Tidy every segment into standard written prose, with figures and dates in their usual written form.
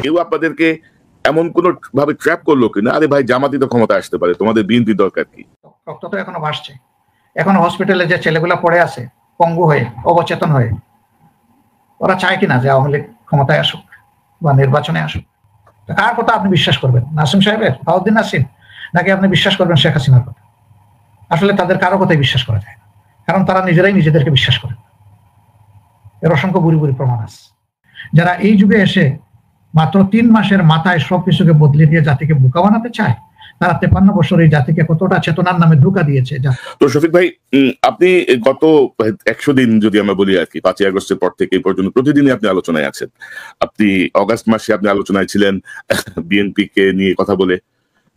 কেউ আপনাদেরকে এমন কোন ভাবে ট্র্যাপ করলো কিনা, আরে ভাই জামাতি তো ক্ষমতা আসতে পারে, তোমাদের বিএনপি দরকার কি? রক্ত তো এখনো ভাসছে, এখনো হসপিটালে যে ছেলেগুলা পড়ে আছে পঙ্গু হয়ে, অবচেতন হয়ে, ওরা চায় কিনা যে আওয়ামী লীগ ক্ষমতায় আসুক বা নির্বাচনে আসুক? কার কথা আপনি বিশ্বাস করবেন, নাসিম সাহেবের, ফাউদ্দিন নাসিম, নাকি আপনি বিশ্বাস করবেন শেখ হাসিনার কথা? আসলে তাদের কারো কথাই বিশ্বাস করা যায় না, কারণ তারা নিজেরাই নিজেদেরকে বিশ্বাস করেন। এর অসংখ্য বুড়ি বুড়ি প্রমাণ আছে। যারা এই যুগে এসে মাত্র 3 মাসের মাথায় সবকিছুকে বদলে দিয়ে জাতিকে বোকা বানাতে চায়, তারা 53 বছর এই জাতিকে কতটা চেতনার নামে ধোঁকা দিয়েছে। তো শফিক ভাই, আপনি গত 100 দিন যদি আমরা বলি আর কি, 5ই আগস্টের পর থেকে এই পর্যন্ত প্রতিদিনই আপনি আলোচনায় আছেন। আপনি অগাস্ট মাসে আপনি আলোচনায় ছিলেন বিএনপি কে নিয়ে কথা বলে,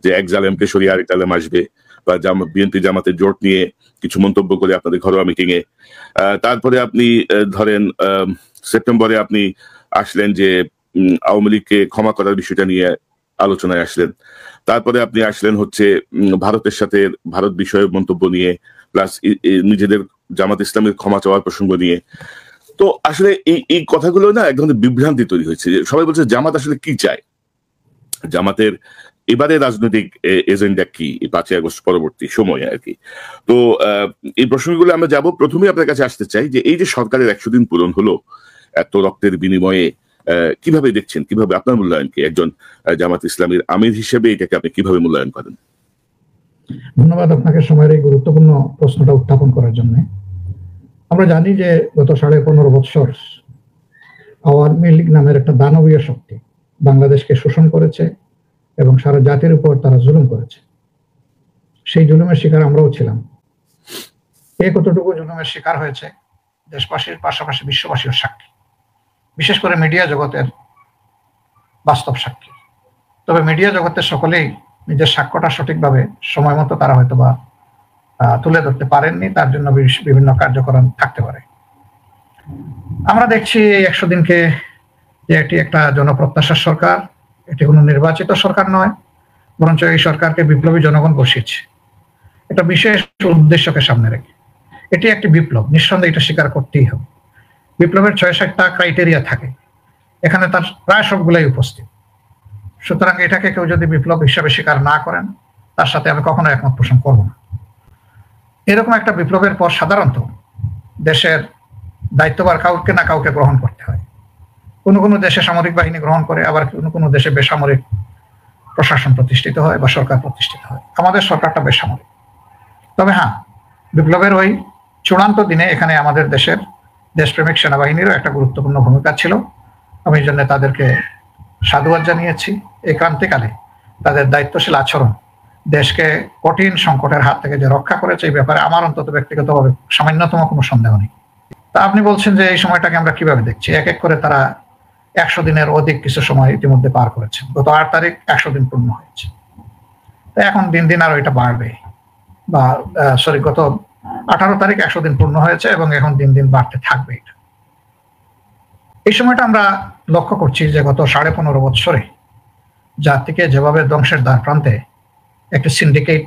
যে এক জালেমকে সরিয়ে আরেক জালেম আসবে, বা বিএনপি জামাতের জোট নিয়ে কিছু মন্তব্য করে আপনাদের ঘরোয়া মিটিং এ। তারপরে আপনি ধরেন সেপ্টেম্বরে আপনি আসলেন যে আওয়ামী লীগকে ক্ষমা করার বিষয়টা নিয়ে আলোচনায় আসলেন। তারপরে আপনি আসলেন হচ্ছে ভারতের সাথে ভারত বিষয়ে মন্তব্য নিয়ে, প্লাস নিজেদের জামাত ইসলামের ক্ষমা চাওয়ার প্রসঙ্গ নিয়ে। তো আসলে এই কথাগুলো না এক ধরনের বিভ্রান্তি তৈরি হয়েছে, যে সবাই বলছে জামাত আসলে কি চায়, জামাতের এবারে রাজনৈতিক এজেন্ডা কি 5ই আগস্ট পরবর্তী সময়ে আর কি। তো এই প্রসঙ্গগুলো আমরা যাব। প্রথমেই আপনার কাছে আসতে চাই যে এই যে সরকারের 100 দিন পূরণ হলো, এত রক্তের বিনিময়ে কিভাবে দেখছেন, কিভাবে আপনার মূল্যায়ন কি, একজন জামাত ইসলামীর আমির হিসেবে এটাকে আপনি কিভাবে মূল্যায়ন করেন? ধন্যবাদ আপনাকে সময়ের এই গুরুত্বপূর্ণ প্রশ্নটা উত্থাপন করার জন্য। আমরা জানি যে গত 15.5 বছর আওয়ামী লীগ নামের একটা দানবীয় শক্তি বাংলাদেশকে শোষণ করেছে এবং সারা জাতির উপর তারা জুলুম করেছে। সেই জুলুমের শিকার আমরাও ছিলাম। কে কতটুকু জুলুমের শিকার হয়েছে দেশবাসীর পাশাপাশি বিশ্ববাসীর সাক্ষী, বিশেষ করে মিডিয়া জগতের বাস্তব সাক্ষী। তবে মিডিয়া জগতের সকলেই নিজের সাক্ষ্যটা সঠিকভাবে সময় মতো তারা হয়তো বা তুলে ধরতে পারেননি, তার জন্য বিভিন্ন কার্যক্রম থাকতে পারে। আমরা দেখছি এই 100 দিনকে যে এটি একটা জনপ্রত্যাশার সরকার, এটি কোনো নির্বাচিত সরকার নয়, বরঞ্চ এই সরকারকে বিপ্লবী জনগণ বসিয়েছে একটা বিশেষ উদ্দেশ্যকে সামনে রেখে। এটি একটি বিপ্লব, নিঃসন্দেহে এটা স্বীকার করতেই হবে। বিপ্লবের 6-7টা ক্রাইটেরিয়া থাকে, এখানে তার প্রায় সবগুলাই উপস্থিত। সুতরাং এটাকে কেউ যদি বিপ্লব হিসাবে স্বীকার না করেন, তার সাথে আমি কখনো একমত পোষণ করব না। এরকম একটা বিপ্লবের পর সাধারণত দেশের দায়িত্বভার কাউকে না কাউকে গ্রহণ করতে হয়। কোনো কোনো দেশে সামরিক বাহিনী গ্রহণ করে, আবার কোনো কোনো দেশে বেসামরিক প্রশাসন প্রতিষ্ঠিত হয় বা সরকার প্রতিষ্ঠিত হয়। আমাদের সরকারটা বেসামরিক। তবে হ্যাঁ, বিপ্লবের ওই চূড়ান্ত দিনে এখানে আমাদের দেশের দেশপ্রেমিক সেনাবাহিনীরও একটা গুরুত্বপূর্ণ ভূমিকা ছিল। আমি এই জন্য তাদেরকে সাধুবাদ জানিয়েছি। এই ক্রান্তিকালে তাদের দায়িত্বশীল আচরণ দেশকে কঠিন সংকটের হাত থেকে যে রক্ষা করেছে, এই ব্যাপারে আমার অন্তত ব্যক্তিগতভাবে সামান্যতম কোনো সন্দেহ নেই। তা আপনি বলছেন যে এই সময়টাকে আমরা কিভাবে দেখছি, এক এক করে তারা 100 দিনের অধিক কিছু সময় ইতিমধ্যে পার করেছেন। গত 8 তারিখ 100 দিন পূর্ণ হয়েছে। তো এখন দিন দিন আরো এটা বাড়বে, বা গত 18 তারিখ 100 দিন পূর্ণ হয়েছে এবং এখন দিন দিন বাড়তে থাকবে। এটা এই সময়টা আমরা লক্ষ্য করছি যে গত 15.5 বছরে জাতিকে যেভাবে ধ্বংসের দ্বার প্রান্তে একটি সিন্ডিকেট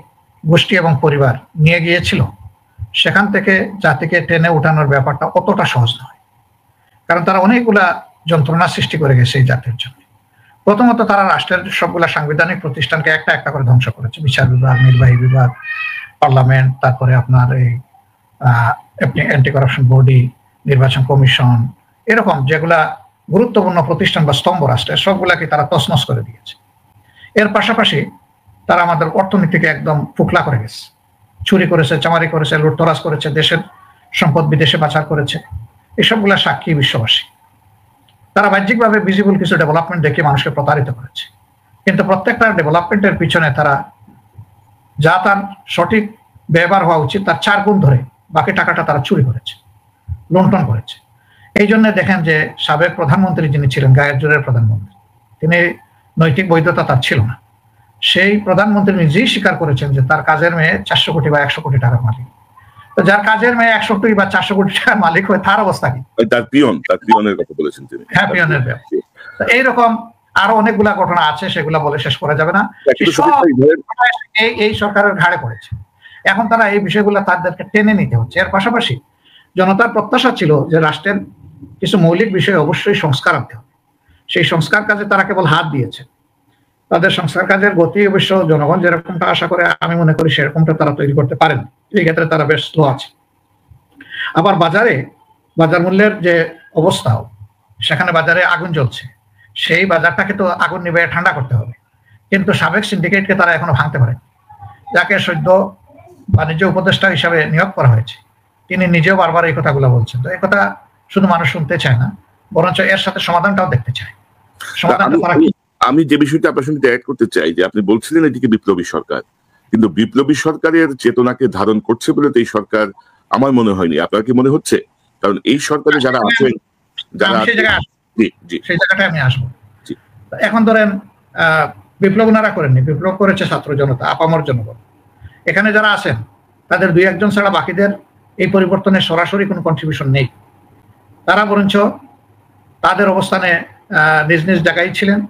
গোষ্ঠী এবং পরিবার নিয়ে গিয়েছিল, সেখান থেকে জাতিকে টেনে উঠানোর ব্যাপারটা অতটা সহজ নয়। কারণ তারা অনেকগুলা যন্ত্রণা সৃষ্টি করে গেছে এই জাতির জন্য। প্রথমত তারা রাষ্ট্রের সবগুলা সাংবিধানিক প্রতিষ্ঠানকে একটা একটা করে ধ্বংস করেছে, বিচার বিভাগ, নির্বাহী বিভাগ, পার্লামেন্ট, তারপরে আপনার এই অ্যান্টি করাপশন বডি, নির্বাচন কমিশন, এরকম যেগুলা গুরুত্বপূর্ণ প্রতিষ্ঠান বা স্তম্ভ রাষ্ট্রের সবগুলাকে তারা তছনছ করে দিয়েছে। এর পাশাপাশি তারা আমাদের অর্থনীতিকে একদম ফুকলা করে গেছে, চুরি করেছে, চামারি করেছে, লুটতরাজ করেছে, দেশের সম্পদ বিদেশে পাচার করেছে। এসবগুলা সাক্ষী বিশ্ববাসী। তারা বাহ্যিকভাবে ভিজিবল কিছু ডেভেলপমেন্ট দেখে মানুষকে প্রতারিত করেছে, কিন্তু প্রত্যেকটা ডেভেলপমেন্টের পিছনে তারা যা তার সঠিক ব্যবহার হওয়া উচিত তার 4 গুণ ধরে বাকি টাকাটা তারা চুরি করেছে, লুণ্ঠন করেছে। এই জন্য দেখেন যে সাবেক প্রধানমন্ত্রী যিনি ছিলেন, গায়ের জোরের প্রধানমন্ত্রী, তিনি নৈতিক বৈধতা তার ছিল না। সেই প্রধানমন্ত্রী নিজেই স্বীকার করেছেন যে তার কাজের মেয়ে 400 কোটি বা 100 কোটি টাকার মালিক। তো যার কাজের মেয়ে 100 কোটি বা 400 কোটি টাকার মালিক হয়, তার অবস্থা কি? তার পিয়নের কথা বলেছেন তিনি। হ্যাঁ, পিয়নের ব্যাপার। এইরকম আরো অনেকগুলা ঘটনা আছে, সেগুলা বলে শেষ করা যাবে না। এই সরকারের ঘাড়ে পড়েছে। এখন তারা এই বিষয়গুলো তাদেরকে টেনে নিতে হচ্ছে। এর পাশাপাশি জনতার প্রত্যাশা ছিল যে রাষ্ট্রের কিছু মৌলিক বিষয়ে অবশ্যই সংস্কার আনতে হবে। সেই সংস্কার কাজে তারা কেবল হাত দিয়েছে। তাদের সংস্কার কাজের গতি অবশ্য জনগণ যেরকমটা আশা করে আমি মনে করি সেরকমটা তারা তৈরি করতে পারেন, এই ক্ষেত্রে তারা বেশ স্লো আছে। আবার বাজার মূল্যের যে অবস্থা, সেখানে বাজারে আগুন জ্বলছে, সেই বাজারটাকে তো আগুন নিবে ঠান্ডা করতে হবে, কিন্তু সাবেক সিন্ডিকেটকে তারা এখনো ভাঙতে পারে, যাকে সদ্য বাণিজ্য উপদেষ্টা হিসাবে নিয়োগ করা হয়েছে, তিনি নিজেও বারবার এই কথাগুলো বলছেন। তো এই কথা শুধু মানুষ শুনতে চায় না, বরঞ্চ এর সাথে সমাধানটাও দেখতে চায়। আমি যে বিষয়টা আপনার সঙ্গে অ্যাড করতে চাই যে আপনি বলছিলেন এদিকে বিপ্লবী সরকার, কিন্তু বিপ্লবী সরকারের চেতনাকে ধারণ করছে বলে তো এই সরকার আমার মনে হয়নি। আপনার কি মনে হচ্ছে? কারণ এই সরকারে যারা আছেন, সেই জায়গাটায় আমি আসবো। এখন ধরেন বিপ্লব ওনারা করেননি, বিপ্লব করেছে ছাত্র জনতা, আপামর জনগণ। এখানে যারা আছেন তাদের দুই একজন ছাড়া বাকিদের এই পরিবর্তনের সরাসরি কোনো কন্ট্রিবিউশন নেই। তারা বরঞ্চ তাদের অবস্থানে নিজ নিজ জায়গায় ছিলেন,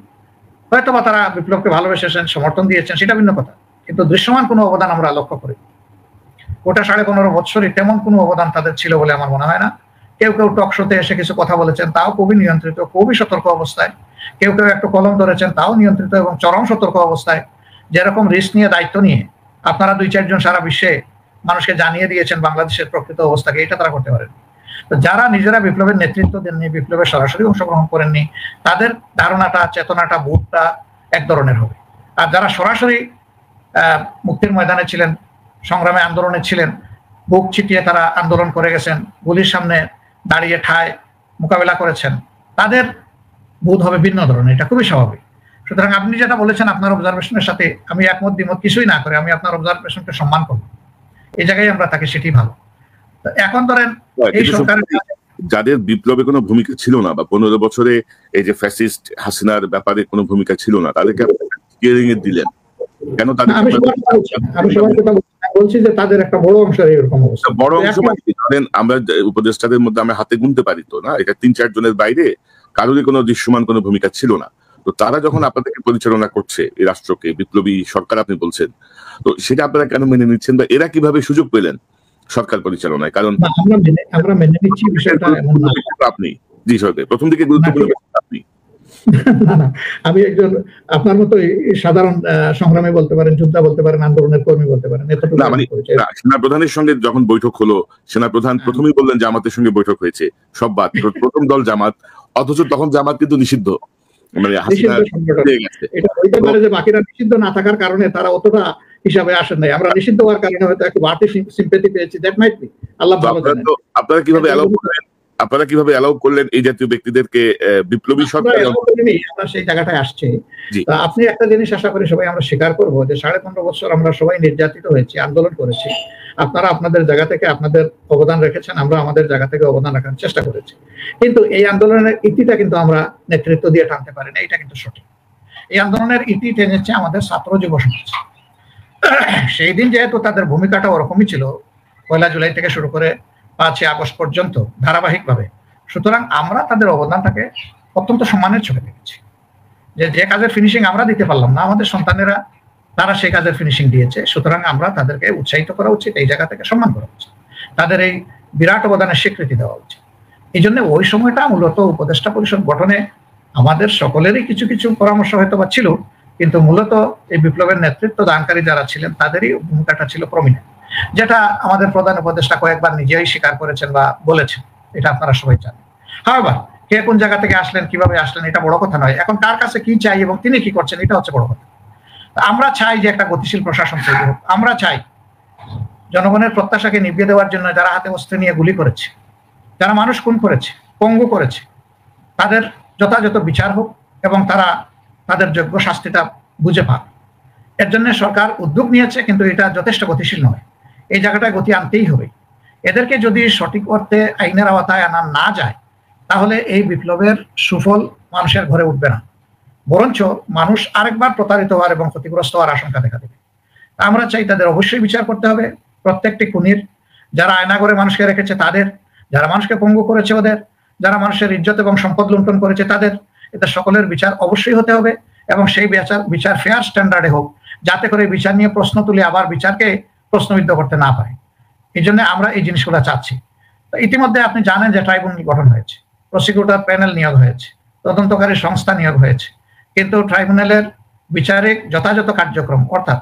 হয়তো বা তারা বিপ্লবকে ভালোবেসেছেন, সমর্থন দিয়েছেন, সেটা ভিন্ন কথা, কিন্তু দৃশ্যমান কোনো অবদান আমরা লক্ষ্য করি। ওটা 15.5 বছরই তেমন কোনো অবদান তাদের ছিল বলে আমার মনে হয় না। কেউ কেউ টক শোতে এসে কিছু কথা বলেছেন, তাও খুবই নিয়ন্ত্রিত, খুবই সতর্ক অবস্থায়। কেউ কেউ একটু কলম ধরেছেন, তাও নিয়ন্ত্রিত এবং চরম সতর্ক অবস্থায়। যেরকম রিস্ক নিয়ে, দায়িত্ব নিয়ে আপনারা 2-4 জন সারা বিশ্বে মানুষকে জানিয়ে দিয়েছেন বাংলাদেশের প্রকৃত অবস্থাকে, এটা তারা করতে পারেন। তো যারা নিজেরা বিপ্লবের নেতৃত্ব দেননি, বিপ্লবের সরাসরি অংশগ্রহণ করেননি, তাদের ধারণাটা, চেতনাটা, বোধটা এক ধরনের হবে। আর যারা সরাসরি মুক্তির ময়দানে ছিলেন, সংগ্রামে আন্দোলনে ছিলেন, বুক ছিটিয়ে তারা আন্দোলন করে গেছেন, গুলির সামনে দাঁড়িয়ে ঠায় মোকাবেলা করেছেন, তাদের বোধ হবে ভিন্ন ধরনের। এটা খুবই স্বাভাবিক। সুতরাং আপনি যেটা বলেছেন আপনার অবজারভেশনের সাথে আমি একমত দ্বিমত কিছুই না করে আমি আপনার অবজারভেশনকে সম্মান করব, এই জায়গায় আমরা তাকে সেটি ভালো। এখন ধরেন এই সরকারের যাদের বিপ্লবে কোনো ভূমিকা ছিল না বা 15 বছরে এই যে ফ্যাসিস্ট হাসিনার ব্যাপারে কোনো ভূমিকা ছিল না, তাদেরকে হিয়ারিং এ দিলেন কেন? তাদের আমি সবার কথা বলছি যে তাদের একটা বড় অংশের এরকম অবস্থা। বড় অংশ ধরেন আমরা উপদেষ্টাদের মধ্যে আমরা হাতে গুনতে পারি তো না, এটা 3-4 জনের বাইরে কারোরই কোনো দৃশ্যমান কোনো ভূমিকা ছিল না। তো তারা যখন আপনাদেরকে পরিচালনা করছে এই রাষ্ট্রকে, বিপ্লবী সরকার আপনি বলছেন, তো সেটা আপনারা কেন মেনে নিচ্ছেন বা এরা কিভাবে সুযোগ পেলেন সরকার পরিচালনায়? কারণ আমরা মেনে নিচ্ছি বিষয়টা আপনি জি সরকার প্রথম দিকে গুরুত্বপূর্ণ আপনি না না, আমি একজন আপনার মতো সাধারণ সংগ্রামী বলতে পারেন, যোদ্ধা বলতে পারেন, আন্দোলনের কর্মী বলতে পারেন। সেনাপ্রধানের সঙ্গে যখন বৈঠক হলো, সেনাপ্রধান প্রথমেই বললেন জামাতের সঙ্গে বৈঠক হয়েছে, সব বাদ, প্রথম দল জামাত, অথচ তখন জামাত কিন্তু নিষিদ্ধ, মানে এটা হইতে পারে যে বাকিরা নিষিদ্ধ না থাকার কারণে তারা অতটা হিসাবে আসেন নাই। আমরা নিষিদ্ধ হওয়ার কারণে হয়তো একটু বাড়তি সিম্পেথি পেয়েছি, দ্যাট মাইট বি। আল্লাহ ভালো জানেন। আপনারা কিভাবে অ্যালাউ করলেন এই জাতীয় ব্যক্তিদেরকে বিপ্লবী সরকার? আমরা সেই জায়গাটায় আসছে। আপনি একটা জিনিস আশা করি সবাই আমরা স্বীকার করবো যে 15.5 বছর আমরা সবাই নির্যাতিত হয়েছি, আন্দোলন করেছি। আপনারা আপনাদের জায়গা থেকে আপনাদের অবদান রেখেছেন, আমরা আমাদের জায়গা থেকে অবদান রাখার চেষ্টা করেছি। কিন্তু এই আন্দোলনের ইতিটা কিন্তু আমরা নেতৃত্ব দিয়ে টানতে পারি না, এটা কিন্তু সঠিক। এই আন্দোলনের ইতি টেনেছে আমাদের ছাত্র যুব সমাজ। সেই দিন যেহেতু তাদের ভূমিকাটা ওরকমই ছিল, 1 জুলাই থেকে শুরু করে 5 আগস্ট পর্যন্ত ধারাবাহিকভাবে, সুতরাং আমরা তাদের অবদানটাকে অত্যন্ত সম্মানের চোখে দেখেছি। যে কাজের ফিনিশিং আমরা দিতে পারলাম না, আমাদের সন্তানেরা তারা সেই কাজের ফিনিশিং দিয়েছে। সুতরাং আমরা তাদেরকে উৎসাহিত করা উচিত, এই জায়গা থেকে সম্মান করা উচিত, তাদের এই বিরাট অবদানের স্বীকৃতি দেওয়া উচিত। এই জন্য ওই সময়টা মূলত উপদেষ্টা পরিষদ গঠনে আমাদের সকলেরই কিছু কিছু পরামর্শ হয়তো বা ছিল, কিন্তু মূলত এই বিপ্লবের নেতৃত্ব দানকারী যারা ছিলেন তাদেরই ভূমিকাটা ছিল প্রমিনেন্ট, যেটা আমাদের প্রধান উপদেষ্টা কয়েকবার নিজেই স্বীকার করেছেন বা বলেছেন, এটা আপনারা সবাই জানেন। হাওয়ার কে কোন জায়গা থেকে আসলেন, কিভাবে আসলেন, এটা বড় কথা নয়। এখন কার কাছে কি চাই এবং তিনি কি করছেন, এটা হচ্ছে বড় কথা। আমরা চাই যে একটা গতিশীল প্রশাসন তৈরি হোক। আমরা চাই জনগণের প্রত্যাশাকে নিভিয়ে দেওয়ার জন্য যারা হাতে অস্ত্র নিয়ে গুলি করেছে, যারা মানুষ খুন করেছে, পঙ্গু করেছে, তাদের যথাযথ বিচার হোক এবং তারা তাদের যোগ্য শাস্তিটা বুঝে পাক। এর জন্য সরকার উদ্যোগ নিয়েছে, কিন্তু এটা যথেষ্ট গতিশীল নয়। এই জায়গাটায় গতি আনতেই হবে। এদেরকে যদি সঠিক অর্থে আইনের আওতায় আনা না যায়, তাহলে এই বিপ্লবের সুফল মানুষের ঘরে উঠবে না, বরঞ্চ মানুষ আরেকবার প্রতারিত হওয়ার এবং ক্ষতিগ্রস্ত হওয়ার আশঙ্কা দেখা দেবে। আমরা চাই তাদের অবশ্যই বিচার করতে হবে, প্রত্যেকটি খুনির, যারা আয়না করে মানুষকে রেখেছে তাদের, যারা মানুষকে পঙ্গু করেছে ওদের, যারা মানুষের ইজ্জত এবং সম্পদ লুণ্ঠন করেছে তাদের, এদের সকলের বিচার অবশ্যই হতে হবে এবং সেই বিচার ফেয়ার স্ট্যান্ডার্ডে হোক, যাতে করে বিচার নিয়ে প্রশ্ন তুলে আবার বিচারকে প্রশ্নবিদ্ধ করতে না পারে। এই জন্য আমরা এই জিনিসগুলো চাচ্ছি। ইতিমধ্যে আপনি জানেন যে ট্রাইব্যুনাল গঠন হয়েছে, প্রসিকিউটর প্যানেল নিয়োগ হয়েছে, তদন্তকারী সংস্থা নিয়োগ হয়েছে, কিন্তু ট্রাইব্যুনালের বিচারিক যথাযথ কার্যক্রম অর্থাৎ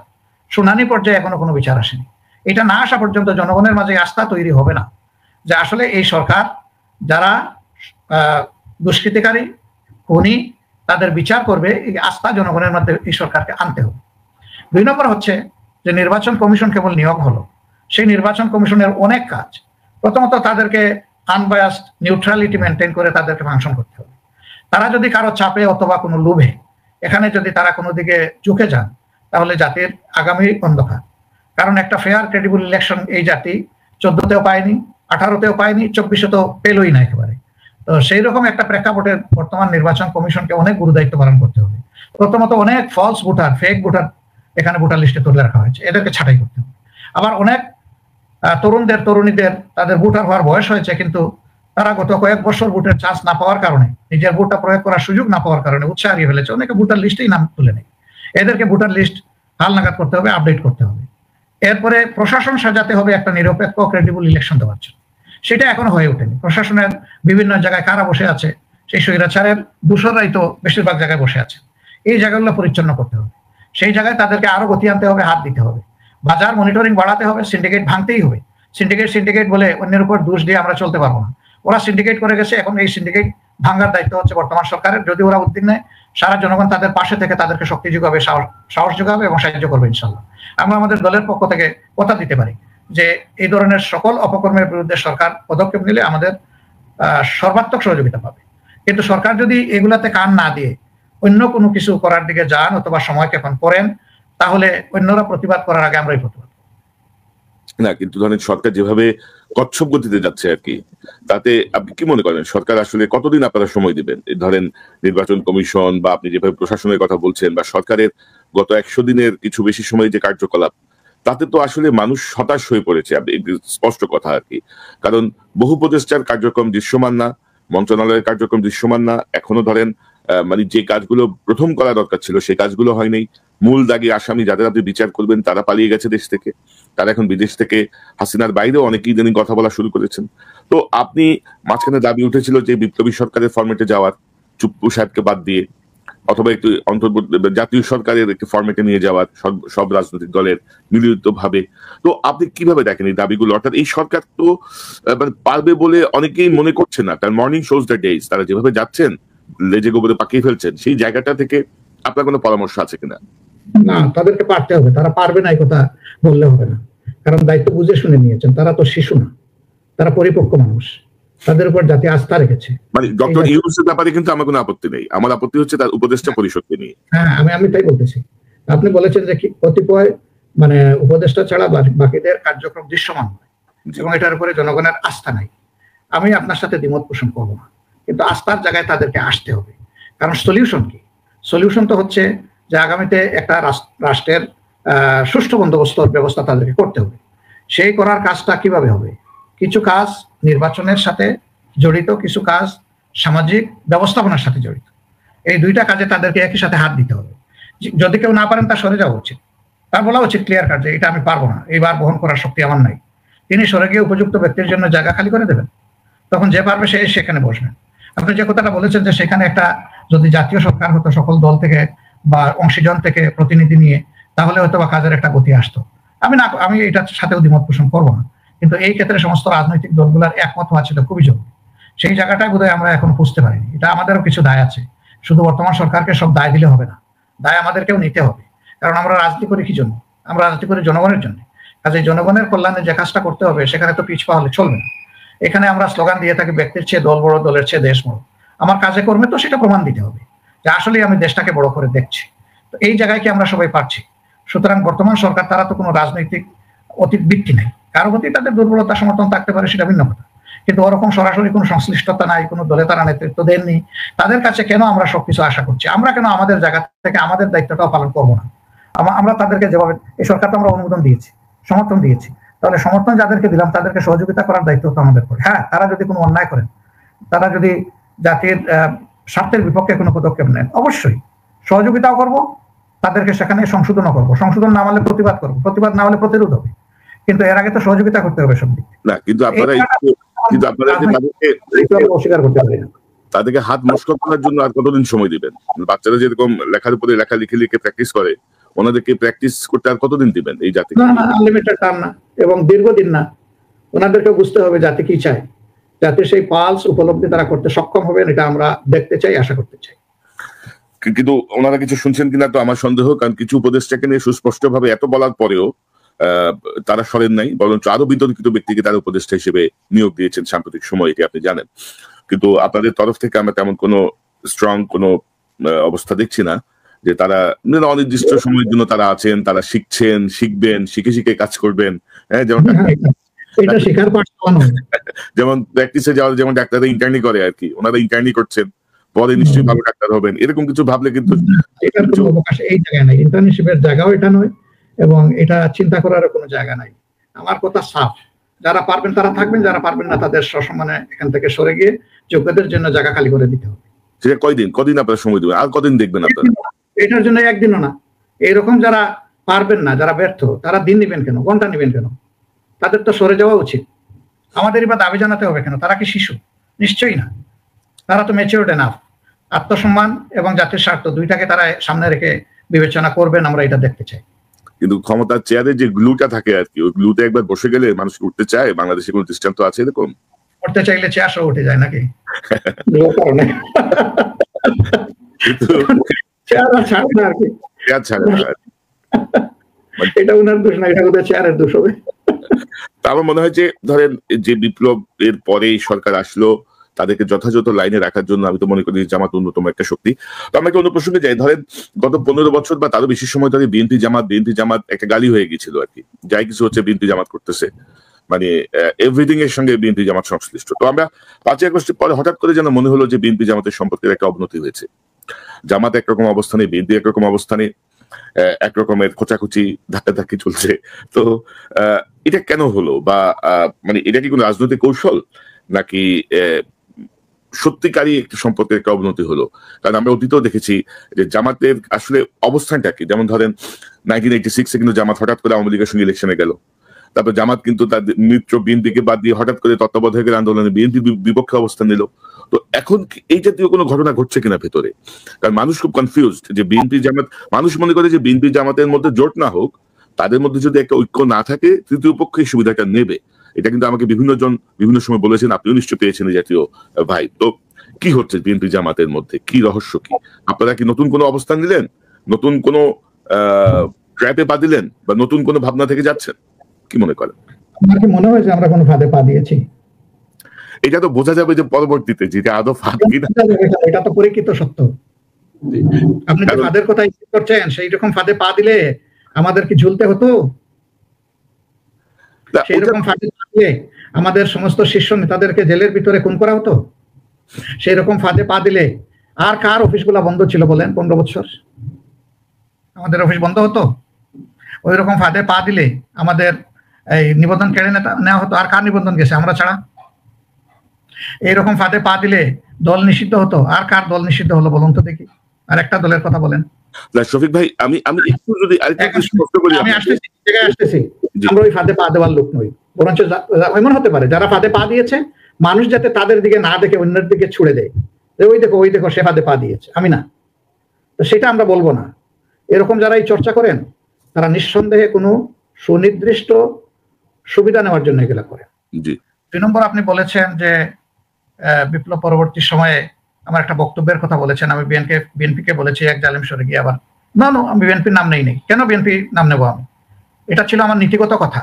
শুনানি পর্যায়ে এখনো কোনো বিচার আসেনি। এটা না আসা পর্যন্ত জনগণের মাঝে আস্থা তৈরি হবে না যে আসলে এই সরকার যারা দুষ্কৃতিকারী খুনি তাদের বিচার করবে, এই আস্থা জনগণের মধ্যে এই সরকারকে আনতে হবে। 2 নম্বর হচ্ছে যে নির্বাচন কমিশন কেবল নিয়োগ হলো, সেই নির্বাচন কমিশনের অনেক কাজ। প্রথমত তাদেরকে আনবায়াসড নিউট্রালিটি মেনটেন করে তাদেরকে ফাংশন করতে হবে। তারা যদি কারো চাপে অথবা কোনো লোভে এখানে যদি তারা কোনো দিকে ঝুঁকে যান তাহলে জাতির আগামী অন্ধকার। কারণ একটা ফেয়ার ক্রেডিবল ইলেকশন এই জাতি 14তেও পায়নি, 18তেও পায়নি, 24 তো পেলই না একেবারে। তো সেই রকম একটা প্রেক্ষাপটে বর্তমান নির্বাচন কমিশনকে অনেক গুরুদায়িত্ব পালন করতে হবে। প্রথমত অনেক ফলস ভোটার, ফেক ভোটার এখানে ভোটার লিস্টে তুলে রাখা হয়েছে, এদেরকে ছাঁটাই করতে হবে। আবার অনেক তরুণদের তরুণীদের তাদের ভোটার হওয়ার বয়স হয়েছে, কিন্তু তারা গত কয়েক বছর ভোটের চান্স না পাওয়ার কারণে, নিজের ভোটটা প্রয়োগ করার সুযোগ না পাওয়ার কারণে উৎসাহ হারিয়ে ফেলেছে, অনেকে ভোটার লিস্টেই নাম তুলে নেই। এদেরকে ভোটার লিস্ট হালনাগাদ করতে হবে, আপডেট করতে হবে। এরপরে প্রশাসন সাজাতে হবে একটা নিরপেক্ষ ক্রেডিবল ইলেকশন দেওয়ার জন্য, সেটা এখনো হয়ে ওঠেনি। প্রশাসনের বিভিন্ন জায়গায় কারা বসে আছে, সেই স্বৈরাচারের দূষণরাই তো বেশিরভাগ জায়গায় বসে আছে। এই জায়গাগুলো পরিচ্ছন্ন করতে হবে, সেই জায়গায় তাদেরকে আরো গতি আনতে হবে, হাত দিতে হবে, বাজার মনিটরিং বাড়াতে হবে, সিন্ডিকেট ভাঙতেই হবে। সিন্ডিকেট বলে অন্যের উপর দোষ দিয়ে আমরা চলতে পারবো না। ওরা সিন্ডিকেট করে গেছে, এখন এই সিন্ডিকেট ভাঙার দায়িত্ব হচ্ছে বর্তমান সরকারের। যদি ওরা উদ্যোগ নেয়, সারা জনগণ তাদের পাশে থেকে তাদেরকে শক্তি যোগাবে, সাহস যোগাবে এবং সাহায্য করবে ইনশাল্লাহ। আমরা আমাদের দলের পক্ষ থেকে কথা দিতে পারি যে এই ধরনের সকল অপকর্মের বিরুদ্ধে সরকার পদক্ষেপ নিলে আমাদের সর্বাত্মক সহযোগিতা পাবে। কিন্তু সরকার যদি এগুলাতে কান না দিয়ে অন্য কোনো কিছু করার দিকে যান অথবা সময় ক্ষেপণ করেন, তাহলে অন্যরা প্রতিবাদ করার আগে আমরাই প্রতিবাদ না। কিন্তু ধরেন সরকার যেভাবে কচ্ছপ গতিতে যাচ্ছে আর কি, তাতে আপনি কি মনে করেন সরকার আসলে কতদিন আপনারা সময় দিবেন? ধরেন নির্বাচন কমিশন বা আপনি যেভাবে প্রশাসনের কথা বলছেন বা সরকারের গত 100 দিনের কিছু বেশি সময় যে কার্যকলাপ, তাতে তো আসলে মানুষ হতাশ হয়ে পড়েছে, স্পষ্ট কথা আর কি। কারণ বহু প্রচেষ্টার কার্যক্রম দৃশ্যমান না, মন্ত্রণালয়ের কার্যক্রম দৃশ্যমান না। এখনো ধরেন মানে যে কাজগুলো প্রথম করা দরকার ছিল সেই কাজগুলো হয়নি। মূল দাগী আসামি যাদের আপনি বিচার করবেন তারা পালিয়ে গেছে দেশ থেকে, তারা এখন বিদেশ থেকে হাসিনার বাইরেও অনেকেই ইদানিং কথা বলা শুরু করেছেন। তো আপনি মাঝখানে দাবি উঠেছিল যে বিপ্লবী সরকারের ফরম্যাটে যাওয়ার, চুপ্পু সাহেবকে বাদ দিয়ে, অথবা একটু জাতীয় সরকারের একটি ফরম্যাটে নিয়ে যাওয়ার সব রাজনৈতিক দলের মিলিত ভাবে। তো আপনি কিভাবে দেখেন এই দাবিগুলো? অর্থাৎ এই সরকার তো মানে পারবে বলে অনেকেই মনে করছে না, কারণ মর্নিং শোজ দ্য ডেজ তারা যেভাবে যাচ্ছেন, লেজে গোবরে পাকিয়ে ফেলছেন, সেই জায়গাটা থেকে আপনার কোনো পরামর্শ আছে কিনা? না, তাদেরকে পারতে হবে, তারা পারবে না এই কথা বললে হবে না। কারণ দায়িত্ব বুঝে শুনে নিয়েছেন, তারা তো শিশু না, তারা পরিপক্ক মানুষ, তাদের উপর জাতি আস্থা রেখেছে। মানে ডক্টর ইউনূসের ব্যাপারে কিন্তু আমার কোনো আপত্তি নেই, আমার আপত্তি হচ্ছে তার উপদেষ্টা পরিষদকে নিয়ে। হ্যাঁ, আমি তাই বলতেছি। আপনি বলেছেন যে কতিপয় মানে উপদেষ্টা ছাড়া বাকিদের কার্যক্রম দৃশ্যমান নয় এবং এটার উপরে জনগণের আস্থা নাই। আমি আপনার সাথে দ্বিমত পোষণ করবো না, কিন্তু আস্থার জায়গায় তাদেরকে আসতে হবে। কারণ সলিউশন কি? সলিউশন তো হচ্ছে যে আগামীতে একটা রাষ্ট্রের সুষ্ঠু বন্দোবস্তর ব্যবস্থা তাদেরকে করতে হবে। সেই করার কাজটা কিভাবে হবে? কিছু কাজ নির্বাচনের সাথে জড়িত, কিছু কাজ সামাজিক ব্যবস্থাপনার সাথে জড়িত। এই দুইটা কাজে তাদেরকে একই সাথে হাত দিতে হবে। যদি কেউ না পারেন তার সরে যাওয়া উচিত, তার বলা উচিত ক্লিয়ার কাট যে এটা আমি পারবো না, এইবার বহন করার শক্তি আমার নাই। তিনি সরে গিয়ে উপযুক্ত ব্যক্তির জন্য জায়গা খালি করে দেবেন, তখন যে পারবে সে সেখানে বসবেন। আপনি যে কথাটা বলেছেন যে সেখানে একটা যদি জাতীয় সরকার হতো সকল দল থেকে বা অংশীজন থেকে প্রতিনিধি নিয়ে, তাহলে হয়তো বা কাজের একটা গতি আসতো। আমি এটার সাথেও দ্বিমত পোষণ করবো না, কিন্তু এই ক্ষেত্রে সমস্ত রাজনৈতিক দলগুলোর একমত হওয়া ছিল খুবই জরুরি। সেই জায়গাটাই বোধহয় আমরা এখন বুঝতে পারিনি। এটা আমাদেরও কিছু দায় আছে, শুধু বর্তমান সরকারকে সব দায় দিলে হবে না, দায় আমাদেরকেও নিতে হবে। কারণ আমরা রাজনীতি করি কি জন্য? আমরা রাজনীতি করি জনগণের জন্য। কাজে জনগণের কল্যাণে যে কাজটা করতে হবে সেখানে তো পিছপা হলে চলবে না। এখানে আমরা স্লোগান দিয়ে থাকি ব্যক্তির চেয়ে দল বড়, দলের চেয়ে দেশ বড়। আমার কাজে কর্মে তো সেটা প্রমাণ দিতে হবে যে আসলে আমি দেশটাকে বড় করে দেখছি। তো এই জায়গায় কি আমরা সবাই পারছি? সুতরাং বর্তমান সরকার তারা তো কোনো রাজনৈতিক অতীত বৃত্তি নেই, কারো প্রতি তাদের দুর্বলতা সমর্থন থাকতে পারে, সেটা ভিন্ন কথা, কিন্তু ওরকম সরাসরি কোনো সংশ্লিষ্টতা নাই, কোনো দলে তারা নেতৃত্ব দেননি। তাদের কাছে কেন আমরা সবকিছু আশা করছি? আমরা কেন আমাদের জায়গা থেকে আমাদের দায়িত্বটাও পালন করবো না? আমরা তাদেরকে যেভাবে এই সরকার তো আমরা অনুমোদন দিয়েছি, সমর্থন দিয়েছি, তাহলে সমর্থন যাদেরকে দিলাম তাদেরকে সহযোগিতা করার দায়িত্ব তো আমাদের পড়ে। হ্যাঁ, তারা যদি কোনো অন্যায় করেন, তারা যদি জাতির স্বার্থের বিপক্ষে কোনো পদক্ষেপ নেন, অবশ্যই সহযোগিতাও করব, তাদেরকে সেখানে সংশোধনও করবো। সংশোধন না হলে প্রতিবাদ করবো, প্রতিবাদ না হলে প্রতিরোধ হবে, কিন্তু এর আগে তো সহযোগিতা করতে হবে সব দিক। না, কিন্তু আপনারা অস্বীকার করতে পারি না। তাদেরকে হাত মস্কট করার জন্য আর কতদিন সময় দিবেন? বাচ্চারা যেরকম লেখার উপরে লেখা লিখে লিখে প্র্যাকটিস করে, ওনাদেরকে প্র্যাকটিস করতে আর কতদিন দিবেন এই জাতিকে? না, আনলিমিটেড টার্ম না, এবং দীর্ঘদিন না। ওনাদেরকে বুঝতে হবে জাতি কি চায়, যাতে সেই পালস উপলব্ধি তারা করতে সক্ষম হবেন, এটা আমরা দেখতে চাই, আশা করতে চাই। কিন্তু ওনারা কিছু শুনছেন কিনা তো আমার সন্দেহ, কারণ কিছু উপদেষ্টাকে নিয়ে সুস্পষ্টভাবে এত বলার পরেও তারা সরেন নাই, বরঞ্চ আরো বিতর্কিত ব্যক্তিকে তারা উপদেষ্টা হিসেবে নিয়োগ দিয়েছেন সাম্প্রতিক সময়, এটি আপনি জানেন। কিন্তু আপনাদের তরফ থেকে আমরা তেমন কোনো স্ট্রং কোনো অবস্থা দেখছি না যে তারা অনির্দিষ্ট সময়ের জন্য তারা আছেন, তারা শিখছেন, শিখবেন, শিখে শিখে কাজ করবেন। হ্যাঁ, যেমন যেমন প্র্যাকটিসে যাওয়ার, যেমন ডাক্তাররা ইন্টার্নি করে আর কি, ওনারা ইন্টার্নি করছেন, পরে নিশ্চয়ই ভালো ডাক্তার হবেন, এরকম কিছু ভাবলে কিন্তু এটার কোনো অবকাশ এই জায়গায় নাই। ইন্টার্নশিপের জায়গাও এটা নয়, এবং এটা চিন্তা করার কোনো জায়গা নাই। আমার কথা সাফ, যারা পারবেন তারা থাকবেন, যারা পারবেন না তাদের সসম্মানে এখান থেকে সরে গিয়ে যোগ্যদের জন্য জায়গা খালি করে দিতে হবে। সেটা কদিন আপনারা সময় দেবেন? আর কদিন দেখবেন আপনারা? এটার জন্য একদিনও না। এইরকম যারা পারবেন না, যারা ব্যর্থ, তারা দিন নিবেন কেন, ঘন্টা নিবেন কেন? তাদের তো সরে যাওয়া উচিত। আমাদেরই বা দাবি জানাতে হবে কেন? তারা কি শিশু? নিশ্চয়ই না। তারা তো ম্যাচিউরড এনাফ। আত্মসম্মান এবং জাতির স্বার্থ দুইটাকে তারা সামনে রেখে বিবেচনা করবেন, আমরা এটা দেখতে চাই। কিন্তু ক্ষমতার চেয়ারে যে গ্লুটা থাকে আর কি, ওই গ্লুতে একবার বসে গেলে মানুষ উঠতে চায়। বাংলাদেশে কোন দৃষ্টান্ত আছে এরকম? উঠতে চাইলে চেয়ার সহ উঠে যায় নাকি? এটা উনার দোষ না, এটা বোধহয় চেয়ারের দোষ হবে। আমার মনে হয় যে ধরেন যে বিপ্লবের পরে সরকার আসলো, তাদেরকে যথাযথ লাইনে রাখার জন্য আমি তো মনে করি জামাত অন্যতম একটা শক্তি। তো আমরা একটা অন্য প্রসঙ্গে যাই। ধরেন গত 15 বছর বা তারও বেশি সময় ধরে বিএনপি জামাত একটা গালি হয়ে গেছিল আর কি। যাই কিছু হচ্ছে বিএনপি জামাত করতেছে, মানে এভরিথিং এর সঙ্গে বিএনপি জামাত সংশ্লিষ্ট। তো আমরা 5ই আগস্টের পরে হঠাৎ করে যেন মনে হলো যে বিএনপি জামাতের সম্পর্কের একটা অবনতি হয়েছে। জামাত একরকম অবস্থানে, বিএনপি একরকম অবস্থানে, একরকমের খোঁচাখুচি ধাক্কাধাক্কি চলছে। তো এটা কেন হলো? বা মানে এটা কি কোনো রাজনৈতিক কৌশল, নাকি সত্যিকারই একটা সম্পর্কের একটা অবনতি হলো? কারণ আমরা অতীতেও দেখেছি যে জামাতের আসলে অবস্থানটা কি। যেমন ধরেন 1986 কিন্তু জামাত হঠাৎ করে আওয়ামী লীগের সঙ্গে ইলেকশনে গেল। তারপর জামাত কিন্তু তার মিত্র বিএনপিকে বাদ দিয়ে হঠাৎ করে তত্ত্বাবধায়কের আন্দোলনে বিএনপি বিপক্ষে অবস্থান নিল। তো এখন এই জাতীয় কোনো ঘটনা ঘটছে কিনা ভেতরে? কারণ মানুষ খুব কনফিউজড যে বিএনপি জামাত, মানুষ মনে করে যে বিএনপি জামাতের মধ্যে জোট না হোক, তাদের মধ্যে যদি একটা ঐক্য না থাকে তৃতীয় পক্ষ এই সুবিধাটা নেবে। এটা কিন্তু আমাকে বিভিন্ন জন বিভিন্ন সময় বলেছেন, আপনিও নিশ্চয় পেয়েছেন এই জাতীয় ভাই। তো কি হচ্ছে বিএনপি জামাতের মধ্যে, কি রহস্য কি? আপনারা কি নতুন কোনো অবস্থান নিলেন, নতুন কোনো ট্র্যাপে পা দিলেন, বা নতুন কোনো ভাবনা থেকে যাচ্ছেন? কি মনে করেন? আমার কি মনে হয় যে আমরা কোনো ফাঁদে পা দিয়েছি? এটা তো বোঝা যাবে যে পরবর্তীতে, যেটা আদৌ ফাঁদ কিনা। এটা তো পরীক্ষিত সত্য। আপনি যে ফাঁদের কথা ইঙ্গিত করছেন, সেই রকম ফাঁদে পা দিলে আমাদের কি ঝুলতে হতো? সেই রকম ফাঁদে পা দিলে আমাদের সমস্ত শীর্ষ নেতাদেরকে জেলের ভিতরে খুন করা হতো? সেই রকম ফাঁদে পা দিলে আর কার অফিসগুলা বন্ধ ছিল বলেন 15 বছর? আমাদের অফিস বন্ধ হতো? ওই রকম ফাঁদে পা দিলে আমাদের এই নিবন্ধন কেড়ে নেওয়া হতো? আর কার নিবন্ধন গেছে আমরা ছাড়া? এইরকম ফাঁদে পা দিলে দল নিষিদ্ধ হতো? আর কার দল নিষিদ্ধ হলো বলুন তো দেখি? আর একটা দলের কথা বলেন। শফিক ভাই, আমি একটু যদি আরেকটু স্পষ্ট করি, আমি আসতেছি। আমরা ওই ফাঁদে পা দেওয়ার লোক নই। বরঞ্চ এমন হতে পারে যারা ফাঁদে পা দিয়েছে, মানুষ যাতে তাদের দিকে না দেখে অন্যের দিকে ছুড়ে দেয়, ওই দেখো সে ফাঁদে পা দিয়েছে, আমি না। তো সেটা আমরা বলবো না। এরকম যারা এই চর্চা করেন, তারা নিঃসন্দেহে কোনো সুনির্দিষ্ট সুবিধা নেওয়ার জন্য এগুলা করে। 2 নম্বর, আপনি বলেছেন যে বিপ্লব পরবর্তী সময়ে আমার একটা বক্তব্যের কথা বলেছেন, আমি বিএনপিকে বলেছি এক জালিম সরে গিয়ে আবার না, আমি বিএনপির নাম নেই। কেন বিএনপি নাম নেব আমি? এটা ছিল আমার নীতিগত কথা,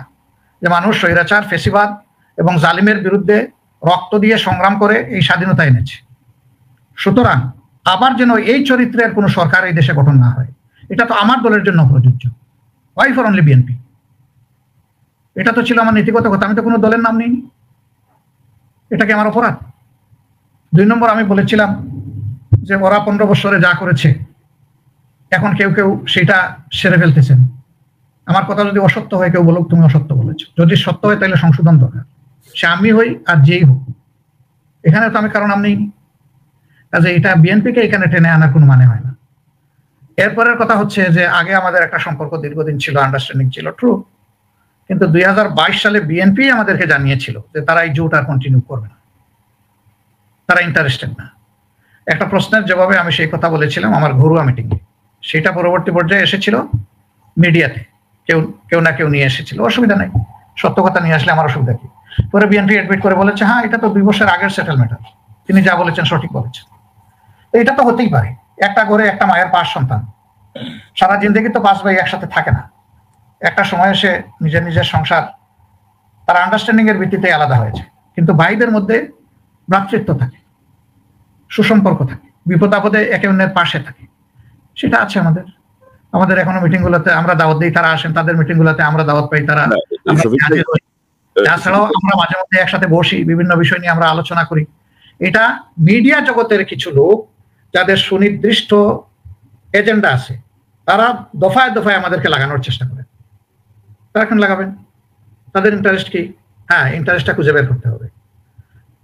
যে মানুষ স্বৈরাচার, ফেসিবাদ এবং জালিমের বিরুদ্ধে রক্ত দিয়ে সংগ্রাম করে এই স্বাধীনতা এনেছে। সুতরাং আবার যেন এই চরিত্রের কোনো সরকার এই দেশে গঠন না হয়, এটা তো আমার দলের জন্য প্রযোজ্য। Why for only BNP? এটা তো ছিল আমার নীতিগত কথা। আমি তো কোনো দলের নাম নিইনি। এটা কি আমার অপরাধ? 2 নম্বর, আমি বলেছিলাম যে ওরা 15 বছরে যা করেছে এখন কেউ সেটা সেরে ফেলতেছেন। আমার কথা যদি অসত্য হয়, কেউ বলুক তুমি অসত্য বলেছো। যদি সত্য হয় তাহলে সংশোধন দরকার, সে আমি হই আর যেই হোক। এখানে তো আমি কারণ নাম নিইনি, কাজে এটা বিএনপিকে এখানে টেনে আনার কোনো মানে হয় না। এরপরের কথা হচ্ছে যে আগে আমাদের একটা সম্পর্ক দীর্ঘদিন ছিল, আন্ডারস্ট্যান্ডিং ছিল, ট্রু। কিন্তু 2022 সালে বিএনপি আমাদেরকে জানিয়েছিল যে তারা এই জোট আর কন্টিনিউ করবে না, তারা ইন্টারেস্টেড না। একটা প্রশ্নের জবাবে আমি সেই কথা বলেছিলাম আমার ঘরোয়া মিটিং, সেটা পরবর্তী পর্যায়ে এসেছিল মিডিয়াতে, কেউ কেউ না কেউ নিয়ে এসেছিল, অসুবিধা নাই, সত্য কথা নিয়ে আসলে আমার অসুবিধা কি। পরে বিএনপি অ্যাডমিট করে বলেছে হ্যাঁ এটা তো 2 বছর আগের সেটেলমেন্ট, তিনি যা বলেছেন সঠিক বলেছেন। এটা তো হতেই পারে, একটা ঘরে একটা মায়ের 5 সন্তান, সারা জিন্দগি তো 5 ভাই একসাথে থাকে না, একটা সময় এসে নিজের নিজের সংসার তার আন্ডারস্ট্যান্ডিং এর ভিত্তিতে আলাদা হয়েছে, কিন্তু ভাইদের মধ্যে ভ্রাতৃত্ব থাকে, সুসম্পর্ক থাকে, বিপদ আপদে একে অন্যের পাশে থাকে, সেটা আছে আমাদের। আমাদের এখনো মিটিং গুলোতে আমরা দাওয়াত দিই, তারা আসেন, তাদের মিটিং গুলোতে আমরা দাওয়াত পাই, তারা হাজির হই। তাছাড়াও আমরা মাঝে মধ্যে একসাথে বসি, বিভিন্ন বিষয় নিয়ে আমরা আলোচনা করি। এটা মিডিয়া জগতের কিছু লোক যাদের সুনির্দিষ্ট এজেন্ডা আছে, তারা দফায় দফায় আমাদেরকে লাগানোর চেষ্টা করে। তারা এখন লাগাবেন, তাদের ইন্টারেস্ট কি? হ্যাঁ, ইন্টারেস্টটা খুঁজে বের করতে হবে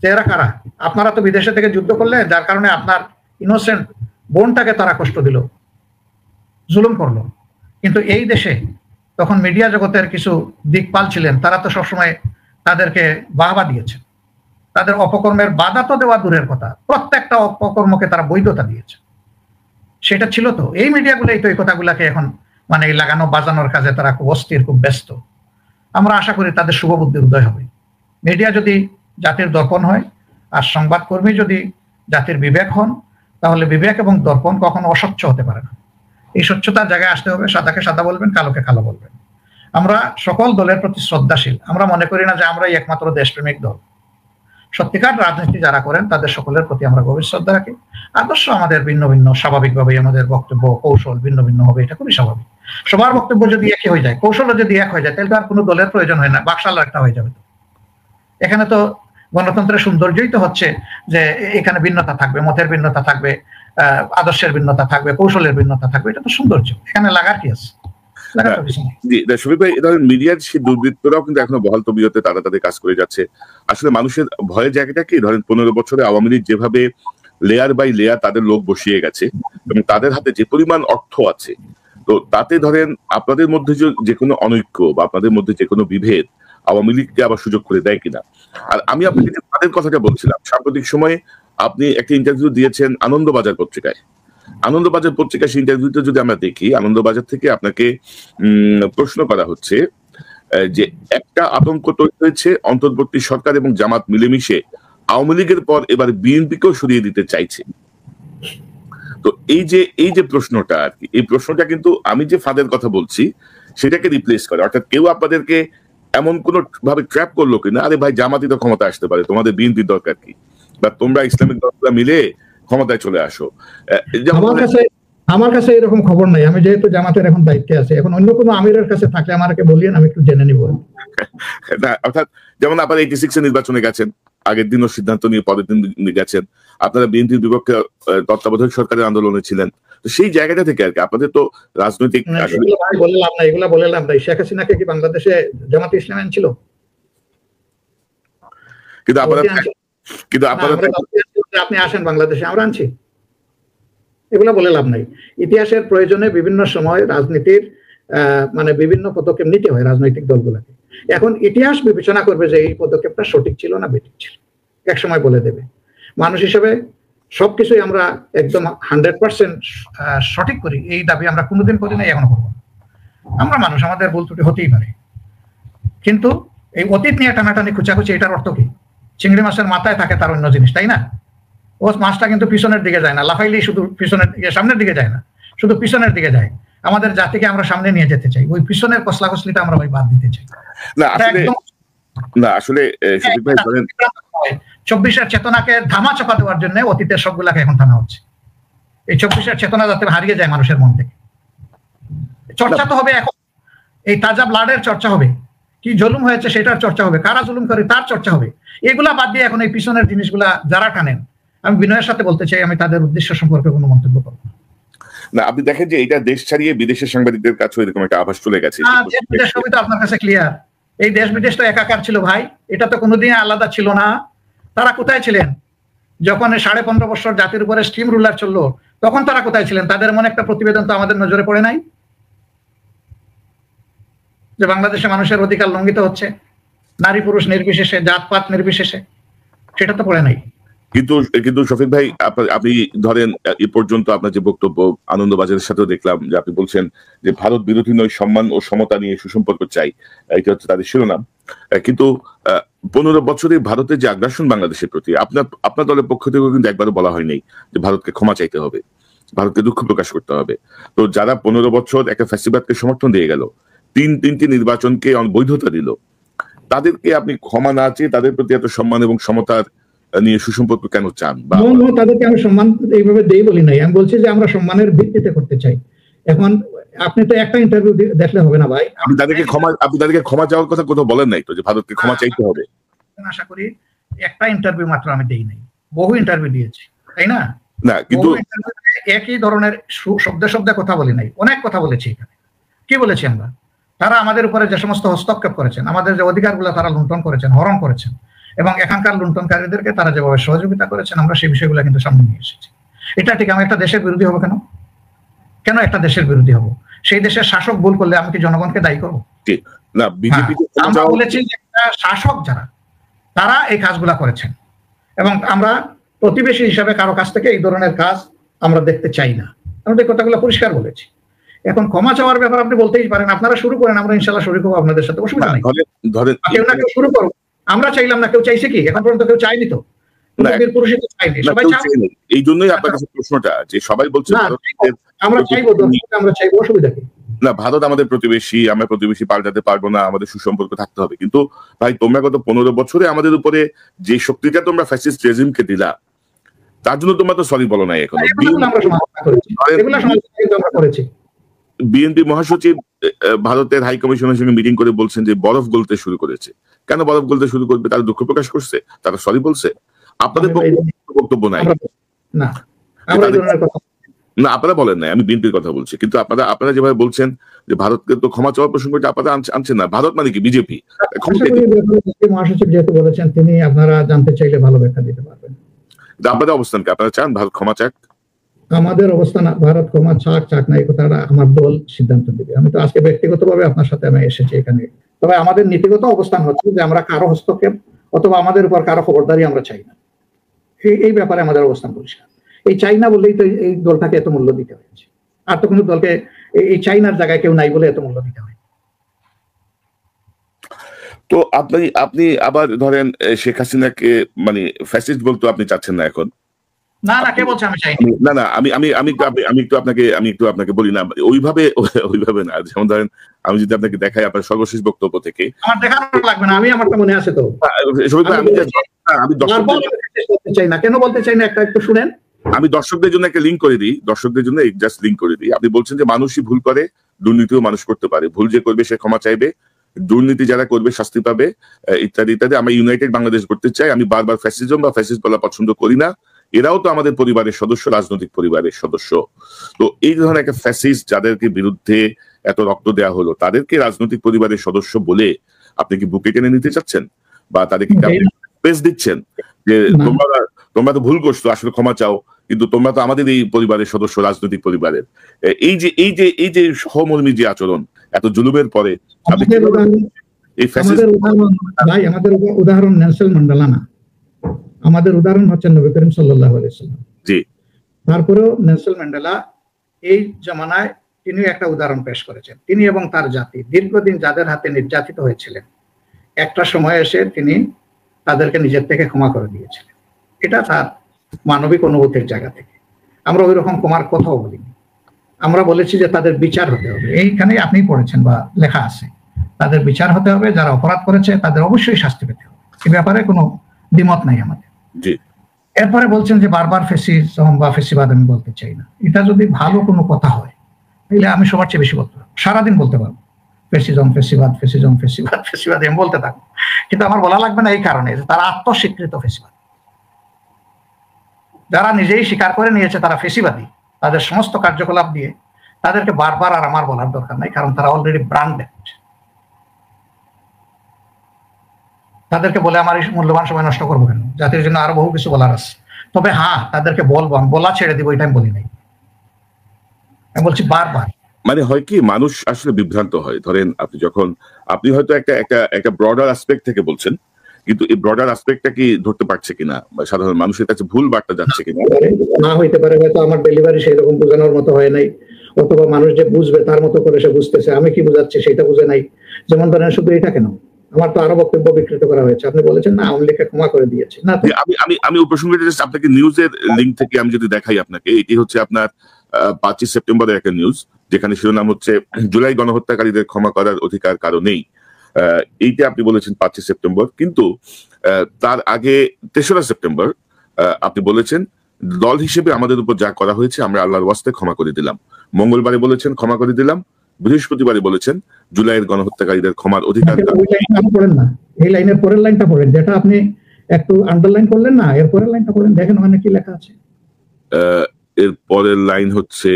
যে এরা কারা। আপনারা তো বিদেশে থেকে যুদ্ধ করলেন, যার কারণে আপনার ইনোসেন্ট বোনটাকে তারা কষ্ট দিল, জুলুম করলো, কিন্তু এই দেশে তখন মিডিয়া জগতের কিছু দিকপাল ছিলেন, তারা তো সবসময় তাদেরকে বাহবা দিয়েছে, তাদের অপকর্মের বাধা তো দেওয়া দূরের কথা, প্রত্যেকটা অপকর্মকে তারা বৈধতা দিয়েছে। সেটা ছিল তো, এই মিডিয়াগুলোই তো এই কথাগুলাকে এখন মানে এই লাগানো বাজানোর কাজে তারা খুব অস্থির, খুব ব্যস্ত। আমরা আশা করি তাদের শুভ বুদ্ধির উদয় হবে। মিডিয়া যদি জাতির দর্পণ হয়, আর সংবাদকর্মী যদি জাতির বিবেক হন, তাহলে বিবেক এবং দর্পণ কখনো অস্বচ্ছ হতে পারে না। এই স্বচ্ছতার জায়গায় আসতে হবে, সাদাকে সাদা বলবেন, কালোকে কালো বলবেন। আমরা সকল দলের প্রতি শ্রদ্ধাশীল, আমরা মনে করি না যে আমরাই একমাত্র দেশপ্রেমিক দল। সত্যিকার রাজনীতি যারা করেন তাদের সকলের প্রতি আমরা গভীর শ্রদ্ধা রাখি। আদর্শ আমাদের ভিন্ন ভিন্ন, স্বাভাবিকভাবেই আমাদের বক্তব্য কৌশল ভিন্ন ভিন্ন হবে, এটা খুবই স্বাভাবিক। সবার বক্তব্য যদি একই হয়ে যায়, কৌশলও যদি এক হয়ে যায়, তাহলে আর কোনো দলের প্রয়োজন হয় না, বাকশাল একটা হয়ে যাবে। এখানে তো গণতন্ত্রের সৌন্দর্যই তো হচ্ছে যে এখানে ভিন্নতা থাকবে, মতের ভিন্নতা থাকবে, আদর্শের ভিন্নতা থাকবে, কৌশলের ভিন্নতা থাকবে, এটা তো সৌন্দর্য, এখানে লাগার কি আছে? মিডিয়ার সেই দুর্বৃত্তরাও কিন্তু এখনো বহাল তবিয়তে তারা তাদের কাজ করে যাচ্ছে। আসলে মানুষের ভয়ের জায়গাটা কি, ধরেন 15 বছরে আওয়ামী লীগ যেভাবে লেয়ার বাই লেয়ার তাদের লোক বসিয়ে গেছে এবং তাদের হাতে যে পরিমাণ অর্থ আছে, তো তাতে ধরেন আপনাদের মধ্যে যে কোনো অনৈক্য বা আপনাদের মধ্যে যে কোনো বিভেদ আওয়ামী লীগকে আবার সুযোগ করে দেয় কিনা। আর আমি আপনাকে তাদের কথাটা বলছিলাম, সাম্প্রতিক সময়ে আপনি একটা ইন্টারভিউ দিয়েছেন আনন্দবাজার পত্রিকায়। আনন্দবাজার পত্রিকার সেই ইন্টারভিউতে যদি আমরা দেখি, আনন্দবাজার থেকে আপনাকে প্রশ্ন করা হচ্ছে যে একটা আতঙ্ক তৈরি হয়েছে, অন্তর্বর্তী সরকার এবং জামাত মিলেমিশে আওয়ামী লীগের পর এবার বিএনপিকেও সরিয়ে দিতে চাইছে। তো এই যে প্রশ্নটা আর কি, এই প্রশ্নটা কিন্তু আমি যে ফাঁদের কথা বলছি সেটাকে রিপ্লেস করে। অর্থাৎ কেউ আপনাদেরকে এমন কোন ভাবে ট্র্যাপ করলো কিনা, আরে ভাই জামাতই তো ক্ষমতা আসতে পারে, তোমাদের বিএনপির দরকার কি, বা তোমরা ইসলামিক দলগুলো মিলে ক্ষমতায় চলে আসো। আমার কাছে এরকম খবর নাই, আমি যেহেতু জামাতের এখন দায়িত্বে আছে, এখন অন্য কোনো আমিরের কাছে থাকলে আমাকে বলিয়েন, আমি একটু জেনে নিব। না, অর্থাৎ যেমন আপনারা 86 এ নির্বাচনে গেছেন, আগের দিনও সিদ্ধান্ত নিয়ে পরের দিন গেছেন, আপনারা বিএনপির বিপক্ষে তত্ত্বাবধায়ক সরকারের আন্দোলনে ছিলেন, তো সেই জায়গাটা থেকে আর কি আপনাদের তো রাজনৈতিক বললাম না, এগুলা বললাম না। শেখ হাসিনাকে কি বাংলাদেশে জামাত ইসলাম আনছিল? কিন্তু আপনারা আপনি আসেন বাংলাদেশে, আমরা আনছি, এগুলা বলে লাভ নাই। ইতিহাসের প্রয়োজনে বিভিন্ন সময় রাজনীতির মানে বিভিন্ন পদক্ষেপ নিতে হয় রাজনৈতিক দলগুলোকে। এখন ইতিহাস বিবেচনা করবে যে এই পদক্ষেপটা সঠিক ছিল না বেঠিক ছিল, এক সময় বলে দেবে। মানুষ হিসেবে সবকিছুই আমরা একদম 100% সঠিক করি এই দাবি আমরা কোনোদিন করি না, এখনো করবো। আমরা মানুষ, আমাদের ভুল ত্রুটি হতেই পারে, কিন্তু এই অতীত নিয়ে টানাটানি খুঁচাখুচি, এটার অর্থ কি? চিংড়ি মাছের মাথায় থাকে তার অন্য জিনিস, তাই না? ও মাছটা কিন্তু পিছনের দিকে যায় না, লাফাইলেই শুধু পিছনের দিকে, সামনের দিকে যায় না, শুধু পিছনের দিকে যায়। আমাদের জাতিকে আমরা সামনে নিয়ে যেতে চাই, ওই পিছনের কসলা কসলিটা আমরা ওই বাদ দিতে চাই। না আসলে 24-এর চেতনাকে ধামা চাপা দেওয়ার জন্য অতীতের সবগুলাকে এখন টানা হচ্ছে। এই 24-এর চেতনা যাতে হারিয়ে যায় মানুষের মন থেকে। চর্চা তো হবে এখন, এই তাজা ব্লাডের চর্চা হবে, কি জুলুম হয়েছে সেটার চর্চা হবে, কারা জুলুম করে তার চর্চা হবে। এগুলা বাদ দিয়ে এখন এই পিছনের জিনিসগুলা যারা টানেন, আমি বিনয়ের সাথে বলতে চাই, আমি তাদের উদ্দেশ্য সম্পর্কে কোনো মন্তব্য করব না। আপনি দেখেন যে এটা দেশ ছাড়িয়ে বিদেশের সাংবাদিকদের কাছে এরকম একটা আভাস চলে গেছে। দেশ বিদেশ সবই তো আপনার কাছে ক্লিয়ার। এই দেশ বিদেশ তো একাকার ছিল ভাই, এটা তো কোনোদিন আলাদা ছিল না। তারা কোথায় ছিলেন যখন 15.5 বছর জাতির উপরে স্টিম রুলার চললো? তখন তারা কোথায় ছিলেন? তাদের মনে একটা প্রতিবেদন তো আমাদের নজরে পড়ে নাই যে বাংলাদেশে মানুষের অধিকার লঙ্ঘিত হচ্ছে, নারী পুরুষ নির্বিশেষে, জাতপাত নির্বিশেষে? সেটা তো পড়ে নাই। কিন্তু কিন্তু শফিক ভাই, আপনি ধরেন এ পর্যন্ত আপনার যে বক্তব্য, আনন্দবাজারের সাথেও দেখলাম যে আপনি বলছেন যে ভারত বিরোধী নয়, সম্মান ও সমতা নিয়ে সুসম্পর্ক চাই, এটা হচ্ছে তাদের শিরোনাম। কিন্তু 15 বছরে ভারতের যে আগ্রাসন বাংলাদেশের প্রতি, আপনার দলের পক্ষ থেকে কিন্তু একবারও বলা হয়নি যে ভারতকে ক্ষমা চাইতে হবে, ভারতকে দুঃখ প্রকাশ করতে হবে। তো যারা 15 বছর একটা ফ্যাসিবাদকে সমর্থন দিয়ে গেল, তিনটি নির্বাচনকে বৈধতা দিল, তাদেরকে আপনি ক্ষমা না চেয়ে তাদের প্রতি এত সম্মান এবং সমতার নিয়ে সুসম্পর্ক কেন চান? বা তাদেরকে আমি সম্মান এইভাবে দেই বলি নাই, আমি বলছি যে আমরা সম্মানের ভিত্তিতে করতে চাই। এখন আপনি তো একটা ইন্টারভিউ দেখলে হবে না ভাই। আপনি তাদেরকে ক্ষমা চাওয়ার কথা কোথাও বলেন নাই তো, যে ভারতকে ক্ষমা চাইতে হবে? আশা করি একটা ইন্টারভিউ মাত্র আমি দেই নাই, বহু ইন্টারভিউ দিয়েছি, তাই না? না, কিন্তু একই ধরনের শব্দে শব্দে কথা বলি নাই, অনেক কথা বলেছি। এখানে কি বলেছি আমরা? তারা আমাদের উপরে যে সমস্ত হস্তক্ষেপ করেছেন, আমাদের যে অধিকারগুলো তারা লুণ্ঠন করেছেন, হরণ করেছেন, এবং এখানকার লুণ্ঠনকারীদেরকে তারা যেভাবে সহযোগিতা করেছেন, আমরা সেই বিষয়গুলো কিন্তু সামনে নিয়ে এসেছি। এটা ঠিক আমি একটা দেশের বিরোধী হবো কেন? কেন একটা দেশের বিরোধী হবো? সেই দেশের শাসক ভুল করলে আমি কি জনগণকে দায়ী করবো? না, বিজেপি আমরা বলেছি যে শাসক যারা, তারা এই কাজগুলা করেছেন, এবং আমরা প্রতিবেশী হিসাবে কারো কাছ থেকে এই ধরনের কাজ আমরা দেখতে চাই না। আমরা এই কথাগুলো পরিষ্কার বলেছি। এখন ক্ষমা চাওয়ার ব্যাপার আপনি বলতেই পারেন, আপনারা শুরু করেন, আমরা ইনশাল্লাহ শুরু করবো আপনাদের সাথে, অসুবিধা নেই। কেউ না কেউ শুরু করবো, আমরা চাইলাম না, কেউ চাইছে কি? এখন পর্যন্ত কেউ চাইনি তো, এই জন্যই আপনার কাছে প্রশ্নটা, যে সবাই বলছে আমরা চাইবো, অসুবিধা কি? না, ভারত আমাদের প্রতিবেশী, আমরা প্রতিবেশী পাল্টাতে পারবো না, আমাদের সুসম্পর্ক থাকতে হবে। কিন্তু ভাই, তোমরা গত 15 বছরে আমাদের উপরে যে শক্তিটা তোমরা ফ্যাসিস্ট রেজিমকে দিলা, তার জন্য তোমরা তো সরি বলো নাই এখনো। বিএনপি মহাসচিব ভারতের হাই কমিশনের সঙ্গে মিটিং করে বলছেন যে বরফ গলতে শুরু করেছে। কেন বরফ গলতে শুরু করবে? তারা দুঃখ প্রকাশ করছে, তারা সরি বলছে। আপনাদের বক্তব্য নাই না, আপনারা বলেন নাই, আমি বিএনপির কথা বলছি। কিন্তু আপনারা যেভাবে বলছেন যে ভারতকে তো ক্ষমা চাওয়ার প্রসঙ্গটা আপনারা আনছেন না। ভারত মানে কি? বিজেপি। মহাসচিব যেহেতু বলেছেন, তিনি আপনারা জানতে চাইলে ভালো ব্যাখ্যা দিতে পারবেন। আপনাদের অবস্থান কি? আপনারা চান ভারত ক্ষমা চাক? আমাদের অবস্থান ভারত ক্ষমা চাক না, এই কথাটা আমার দল সিদ্ধান্ত দিবে। আমি তো আজকে ব্যক্তিগতভাবে আপনার সাথে আমি এসেছি এখানে। তবে আমাদের নীতিগত অবস্থান হচ্ছে যে আমরা কারো হস্তক্ষেপ অথবা আমাদের উপর কারো খবরদারি আমরা চাই না। এই ব্যাপারে আমাদের অবস্থান পরিষ্কার। এই চাই না বললেই তো এই দলটাকে এত মূল্য দিতে হয়েছে। আর তো কোনো দলকে এই চাইনার জায়গায় কেউ নাই বলে এত মূল্য দিতে হয়। তো আপনি আবার ধরেন শেখ হাসিনাকে মানে ফ্যাসিস্ট বলতে আপনি চাচ্ছেন না এখন? না, কে বলছে আমি চাই না? না, আমি একটু আপনাকে বলি না, ওইভাবে না। যেমন ধরেন, আমি যদি আপনাকে দেখাই আপনার সর্বশেষ বক্তব্য থেকে, আমার দেখানো লাগবে না, আমার মনে আছে তো। আমি চাই না, কেন বলতে চাই না, একটু শুনেন। আমি দর্শকদের জন্য একটা লিঙ্ক করে দিই, জাস্ট লিঙ্ক করে দিই। আপনি বলছেন যে মানুষই ভুল করে, দুর্নীতিও মানুষ করতে পারে, ভুল যে করবে সে ক্ষমা চাইবে, দুর্নীতি যারা করবে শাস্তি পাবে, ইত্যাদি ইত্যাদি। আমি ইউনাইটেড বাংলাদেশ করতে চাই, আমি বারবার ফ্যাসিজম বা ফ্যাসিস্ট বলা পছন্দ করি না। এরাও তো আমাদের পরিবারের সদস্য, রাজনৈতিক পরিবারের সদস্য। তো এই ধরনের একটা ফ্যাসিস্ট যাদেরকে বিরুদ্ধে এত রক্ত দেওয়া হলো, তাদেরকে রাজনৈতিক পরিবারের সদস্য বলে আপনি কি বুকে টেনে নিতে চাচ্ছেন? বা তাদেরকে স্পেস দিচ্ছেন যে তোমরা তো ভুল করছো, আসলে ক্ষমা চাও, কিন্তু তোমরা তো আমাদের এই পরিবারের সদস্য, রাজনৈতিক পরিবারের। এই যে সহমর্মী যে আচরণ এত জুলুমের পরে, আমাদের উদাহরণ নেলসন ম্যান্ডেলা না, আমাদের উদাহরণ হচ্ছেন নবী করিম সাল্লাল্লাহু আলাইহি ওয়াসাল্লাম। জি। তারপরেও নেলসন ম্যান্ডেলা এই জামানায় তিনি একটা উদাহরণ পেশ করেছেন। তিনি এবং তার জাতি দীর্ঘদিন যাদের হাতে নির্যাতিত হয়েছিলেন, একটা সময় এসে তিনি তাদেরকে নিজের থেকে ক্ষমা করে দিয়েছিলেন। এটা তার মানবিক অনুভূতির জায়গা থেকে। আমরা ওই রকম ক্ষমার কথাও বলিনি। আমরা বলেছি যে তাদের বিচার হতে হবে। এইখানে আপনি পড়েছেন বা লেখা আছে, তাদের বিচার হতে হবে, যারা অপরাধ করেছে তাদের অবশ্যই শাস্তি পেতে হবে। এই ব্যাপারে কোনো দ্বিমত নাই আমাদের। এরপরে বলছেন যে বারবার ফ্যাসিজম বা ফ্যাসিবাদ আমি বলতে চাই না। এটা যদি ভালো কোনো কথা হয় তাহলে আমি সবার চেয়ে বেশি বলতে পারবো, সারাদিন বলতে পারবো ফ্যাসিজম ফ্যাসিবাদ ফ্যাসিজম ফ্যাসিবাদ ফ্যাসিবাদ আমি বলতে থাকবো। কিন্তু আমার বলা লাগবে না এই কারণে যে তারা আত্মস্বীকৃত ফ্যাসিবাদ, যারা নিজেই স্বীকার করে নিয়েছে তারা ফ্যাসিবাদী, তাদের সমস্ত কার্যকলাপ দিয়ে তাদেরকে বারবার আর আমার বলার দরকার নাই, কারণ তারা অলরেডি ব্র্যান্ডেড। তাদেরকে বলে আমার এই মূল্যবান সময় নষ্ট করবো কেন? জাতির জন্য আরো বহু কিছু বলার আছে। তবে হ্যাঁ, তাদেরকে বলবো, আমি বলা ছেড়ে দিব এটা আমি বলি নাই, আমি বলছি বারবার। মানে হয় কি, মানুষ আসলে বিভ্রান্ত হয়। ধরেন আপনি হয়তো একটা ব্রডার অ্যাসপেক্ট থেকে বলছেন, কিন্তু এই ব্রডার অ্যাসপেক্টটা কি ধরতে পারছে কিনা, বা সাধারণ মানুষের কাছে ভুল বার্তা যাচ্ছে কিনা? না হইতে পারে, হয়তো আমার ডেলিভারি সেই রকম বোঝানোর মতো হয় নাই, অথবা মানুষ যে বুঝবে তার মতো করে সে বুঝতেছে, আমি কি বুঝাচ্ছি সেটা বুঝে নাই। যেমন ধরেন শুধু এটা কেন, আমার তো আরো বক্তব্য বিকৃত করা হয়েছে। আপনি বলেছেন না আওয়ামী লীগকে ক্ষমা করে দিয়েছে, না আমি ওই প্রসঙ্গে জাস্ট আপনাকে নিউজের লিঙ্ক থেকে আমি যদি দেখাই আপনাকে, এটি হচ্ছে আপনার 5 সেপ্টেম্বরের একটা নিউজ, যেখানে শিরোনাম হচ্ছে জুলাই গণহত্যাকারীদের ক্ষমা করার অধিকার কারো নেই। এইটা আপনি বলেছেন 5 সেপ্টেম্বর, কিন্তু তার আগে 3রা সেপ্টেম্বর আপনি বলেছেন দল হিসেবে আমাদের উপর যা করা হয়েছে আমরা আল্লাহর ওয়াস্তে ক্ষমা করে দিলাম। মঙ্গলবারে বলেছেন ক্ষমা করে দিলাম, বৃহস্পতিবারে বলেছেন জুলাইয়ের গণহত্যাকারীদের ক্ষমার অধিকার। পড়েন না, এই লাইনের পরের লাইনটা পড়েন, যেটা আপনি একটু আন্ডারলাইন করলেন না, এর পরের লাইনটা পড়েন, দেখেন ওখানে কি লেখা আছে। এর পরের লাইন হচ্ছে,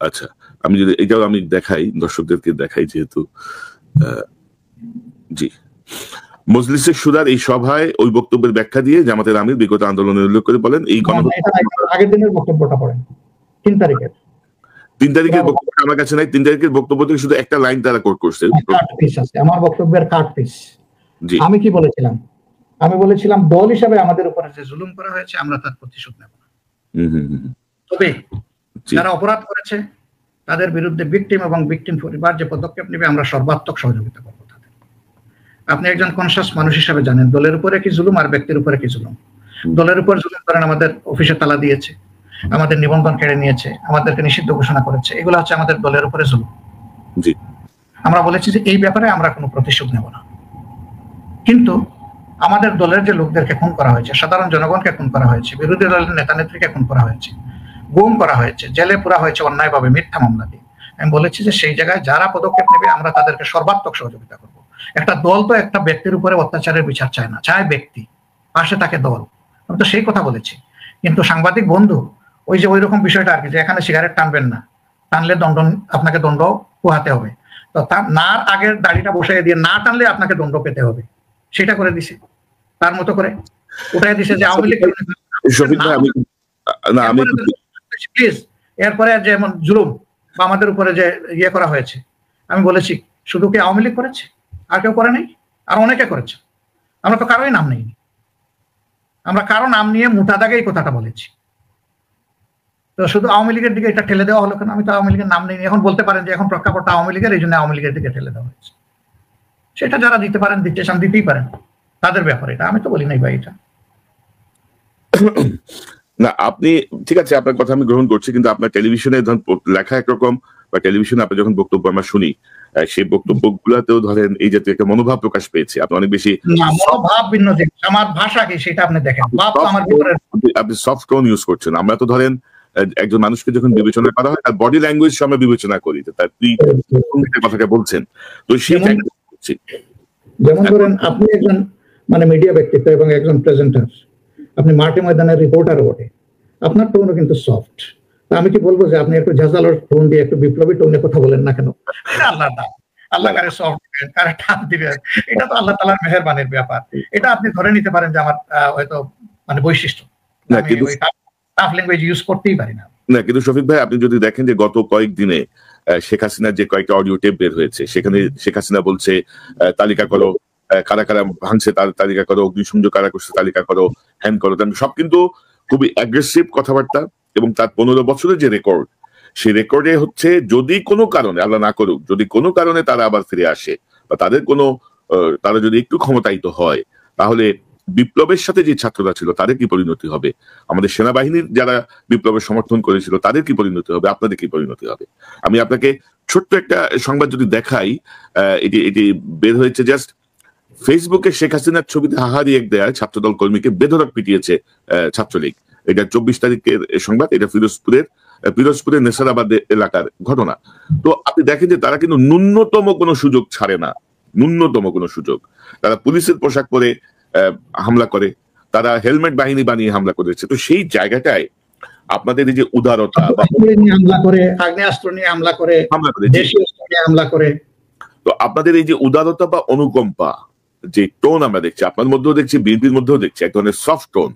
আচ্ছা আমি যদি এটাও আমি দেখাই, দর্শকদেরকে দেখাই, যেহেতু জি, মজলিসের শুরার এই সভায় ওই বক্তব্যের ব্যাখ্যা দিয়ে জামাতের আমির বিগত আন্দোলনের উল্লেখ করে বলেন এই আগের দিনের বক্তব্যটা পড়েন, 3 তারিখের 3 তারিখের বক্তব্য আমার কাছে নাই। 3 তারিখের বক্তব্য থেকে শুধু একটা লাইন তারা কোট করছে, আমার বক্তব্যের কাট পিস। আমি কি বলেছিলাম? আমি বলেছিলাম দল হিসাবে আমাদের উপরে যে জুলুম করা হয়েছে আমরা তার প্রতিশোধ নেব না, তবে যারা অপরাধ করেছে তাদের বিরুদ্ধে ভিকটিম এবং ভিকটিম পরিবার যে পদক্ষেপ নেবে আমরা সর্বাত্মক সহযোগিতা করব তাদের। আপনি একজন কনসাস মানুষ হিসাবে জানেন দলের উপরে কি জুলুম আর ব্যক্তির উপরে কি জুলুম। দলের উপর জুলুম করেন, আমাদের অফিসে তালা দিয়েছে, আমাদের নিবন্ধন কেড়ে নিয়েছে, আমাদেরকে নিষিদ্ধ ঘোষণা করেছে, এগুলো হচ্ছে আমাদের দলের উপরে জুলুম। আমরা বলেছি যে এই ব্যাপারে আমরা কোনো প্রতিশোধ নেব না, কিন্তু আমাদের দলের যে লোকদেরকে খুন করা হয়েছে, সাধারণ জনগণকে খুন করা হয়েছে, বিরোধী দলের নেতা নেত্রীকে খুন করা হয়েছে, গুম করা হয়েছে, জেলে পুরা হয়েছে অন্যায়ভাবে মিথ্যা মামলা দিয়ে, আমি বলেছি যে সেই জায়গায় যারা পদক্ষেপ নেবে আমরা তাদেরকে সর্বাত্মক সহযোগিতা করব। একটা দল তো একটা ব্যক্তির উপরে অত্যাচারের বিচার চায় না, চায় ব্যক্তি, পাশে থাকে দল। আমি তো সেই কথা বলেছি, কিন্তু সাংবাদিক বন্ধু ওই যে ওই রকম বিষয়টা আর কি, যে এখানে সিগারেট টানবেন না, টানলে দণ্ড, আপনাকে দণ্ড পোহাতে হবে, তো তার না আগের দাড়িটা বসাই দিয়ে না টানলে আপনাকে দণ্ড পেতে হবে, সেটা করে দিছে তার মতো করে উঠাই দিছে যে আওয়ামী লীগ। প্লিজ, এরপরে যেমন জুলুম বা আমাদের উপরে যে ইয়ে করা হয়েছে, আমি বলেছি শুধু কি আওয়ামী লীগ করেছে, আর কেউ করে নাই? আর অনেকে করেছে, আমরা তো কারোই নাম নেইনি, আমরা কারো নাম নিয়ে মোটা দাগে এই কথাটা বলেছি। তো শুধু আওয়ামী লীগের দিকে এটা ঠেলে দেওয়া হলো কেন? আমি তো আওয়ামী লীগের নাম নেইনি। এখন বলতে পারেন যে এখন প্রেক্ষাপটটা আওয়ামী লীগের, এই জন্য আওয়ামী লীগের দিকে ঠেলে দেওয়া হয়েছে। সেটা যারা দিতে পারেন, দিতে চান, দিতেই পারেন, তাদের ব্যাপারে, এটা আমি তো বলি নাই ভাই। এটা না, আপনি ঠিক আছে, আপনার কথা আমি গ্রহণ করছি, কিন্তু আপনার টেলিভিশনে ধরেন লেখা একরকম, বা টেলিভিশনে আপনি যখন বক্তব্য আমরা শুনি, সেই বক্তব্যগুলোতেও ধরেন এই জাতীয় একটা মনোভাব প্রকাশ পেয়েছে। আপনি অনেক বেশি মনোভাব ভিন্ন জিনিস, আমার ভাষা কি সেটা আপনি দেখেন, আপনি সফট টোন ইউজ করছেন। আমরা তো ধরেন একজন মানুষকে যখন বিবেচনা করা হয় তার বডি ল্যাঙ্গুয়েজ আমরা বিবেচনা করি, তার কথাটা বলছেন, তো সেই যেমন ধরেন আপনি একজন মানে মিডিয়া ব্যক্তিত্ব এবং একজন প্রেজেন্টার, আপনি মাঠে ময়দানের রিপোর্টার বটে, আপনার টোনও কিন্তু সফট। আমি কি বলবো যে আপনি একটু ঝাঁঝালোর টোন দিয়ে একটু বিপ্লবী টোনে কথা বলেন না কেন? আল্লাহ কারে সফট দিবেন, কারে টাফ দিবেন, এটা তো আল্লাহ তাআলার মেহেরবানির ব্যাপার। এটা আপনি ধরে নিতে পারেন যে আমার হয়তো মানে বৈশিষ্ট্য, টাফ ল্যাঙ্গুয়েজ ইউজ করতেই পারি না। না, কিন্তু শফিক ভাই আপনি যদি দেখেন যে গত কয়েকদিনে শেখ হাসিনার যে কয়েকটা অডিও টেপ বের হয়েছে, সেখানে শেখ হাসিনা বলছে তালিকা করো, কারা কারা ভাঙছে তার তালিকা করো, অগ্নিসংযোগ কারা করছে তালিকা করো, হ্যান করো, সব কিন্তু খুবই অ্যাগ্রেসিভ কথাবার্তা। এবং তার 15 বছরের যে রেকর্ড, সেই রেকর্ডে হচ্ছে যদি কোনো কারণে, আল্লাহ না করুক, যদি কোনো কারণে তারা আবার ফিরে আসে বা তাদের কোনো তারা যদি একটু ক্ষমতায়িত হয়, তাহলে বিপ্লবের সাথে যে ছাত্ররা ছিল তাদের কি পরিণতি হবে, আমাদের সেনাবাহিনীর যারা বিপ্লবের সমর্থন করেছিল তাদের কি পরিণতি হবে, আপনাদের কি পরিণতি হবে। আমি আপনাকে ছোট্ট একটা সংবাদ যদি দেখাই, এটি বের হয়েছে জাস্ট ফেসবুকে, শেখ হাসিনার ছবিতে হাহারি এক দেয়া ছাত্রদল কর্মীকে বেধড়ক পিটিয়েছে ছাত্রলীগ। এটা 24 তারিখের সংবাদ, এটা পিরোজপুরের নেসারাবাদ এলাকার ঘটনা। তো আপনি দেখেন যে তারা কিন্তু ন্যূনতম কোনো সুযোগ ছাড়ে না, ন্যূনতম কোনো সুযোগ। তারা পুলিশের পোশাক পরে হামলা করে, তারা হেলমেট বাহিনী বানিয়ে হামলা করেছে। তো সেই জায়গাটায় আপনাদের এই যে উদারতা, হামলা করে, আগ্নেয়াস্ত্র নিয়ে হামলা করে, দেশীয় অস্ত্র নিয়ে হামলা করে, তো আপনাদের এই যে উদারতা বা অনুকম্পা যে টোন আমরা দেখছি, আপনার মধ্যেও দেখছি, বিএনপির মধ্যেও দেখছি এক ধরনের সফট টোন।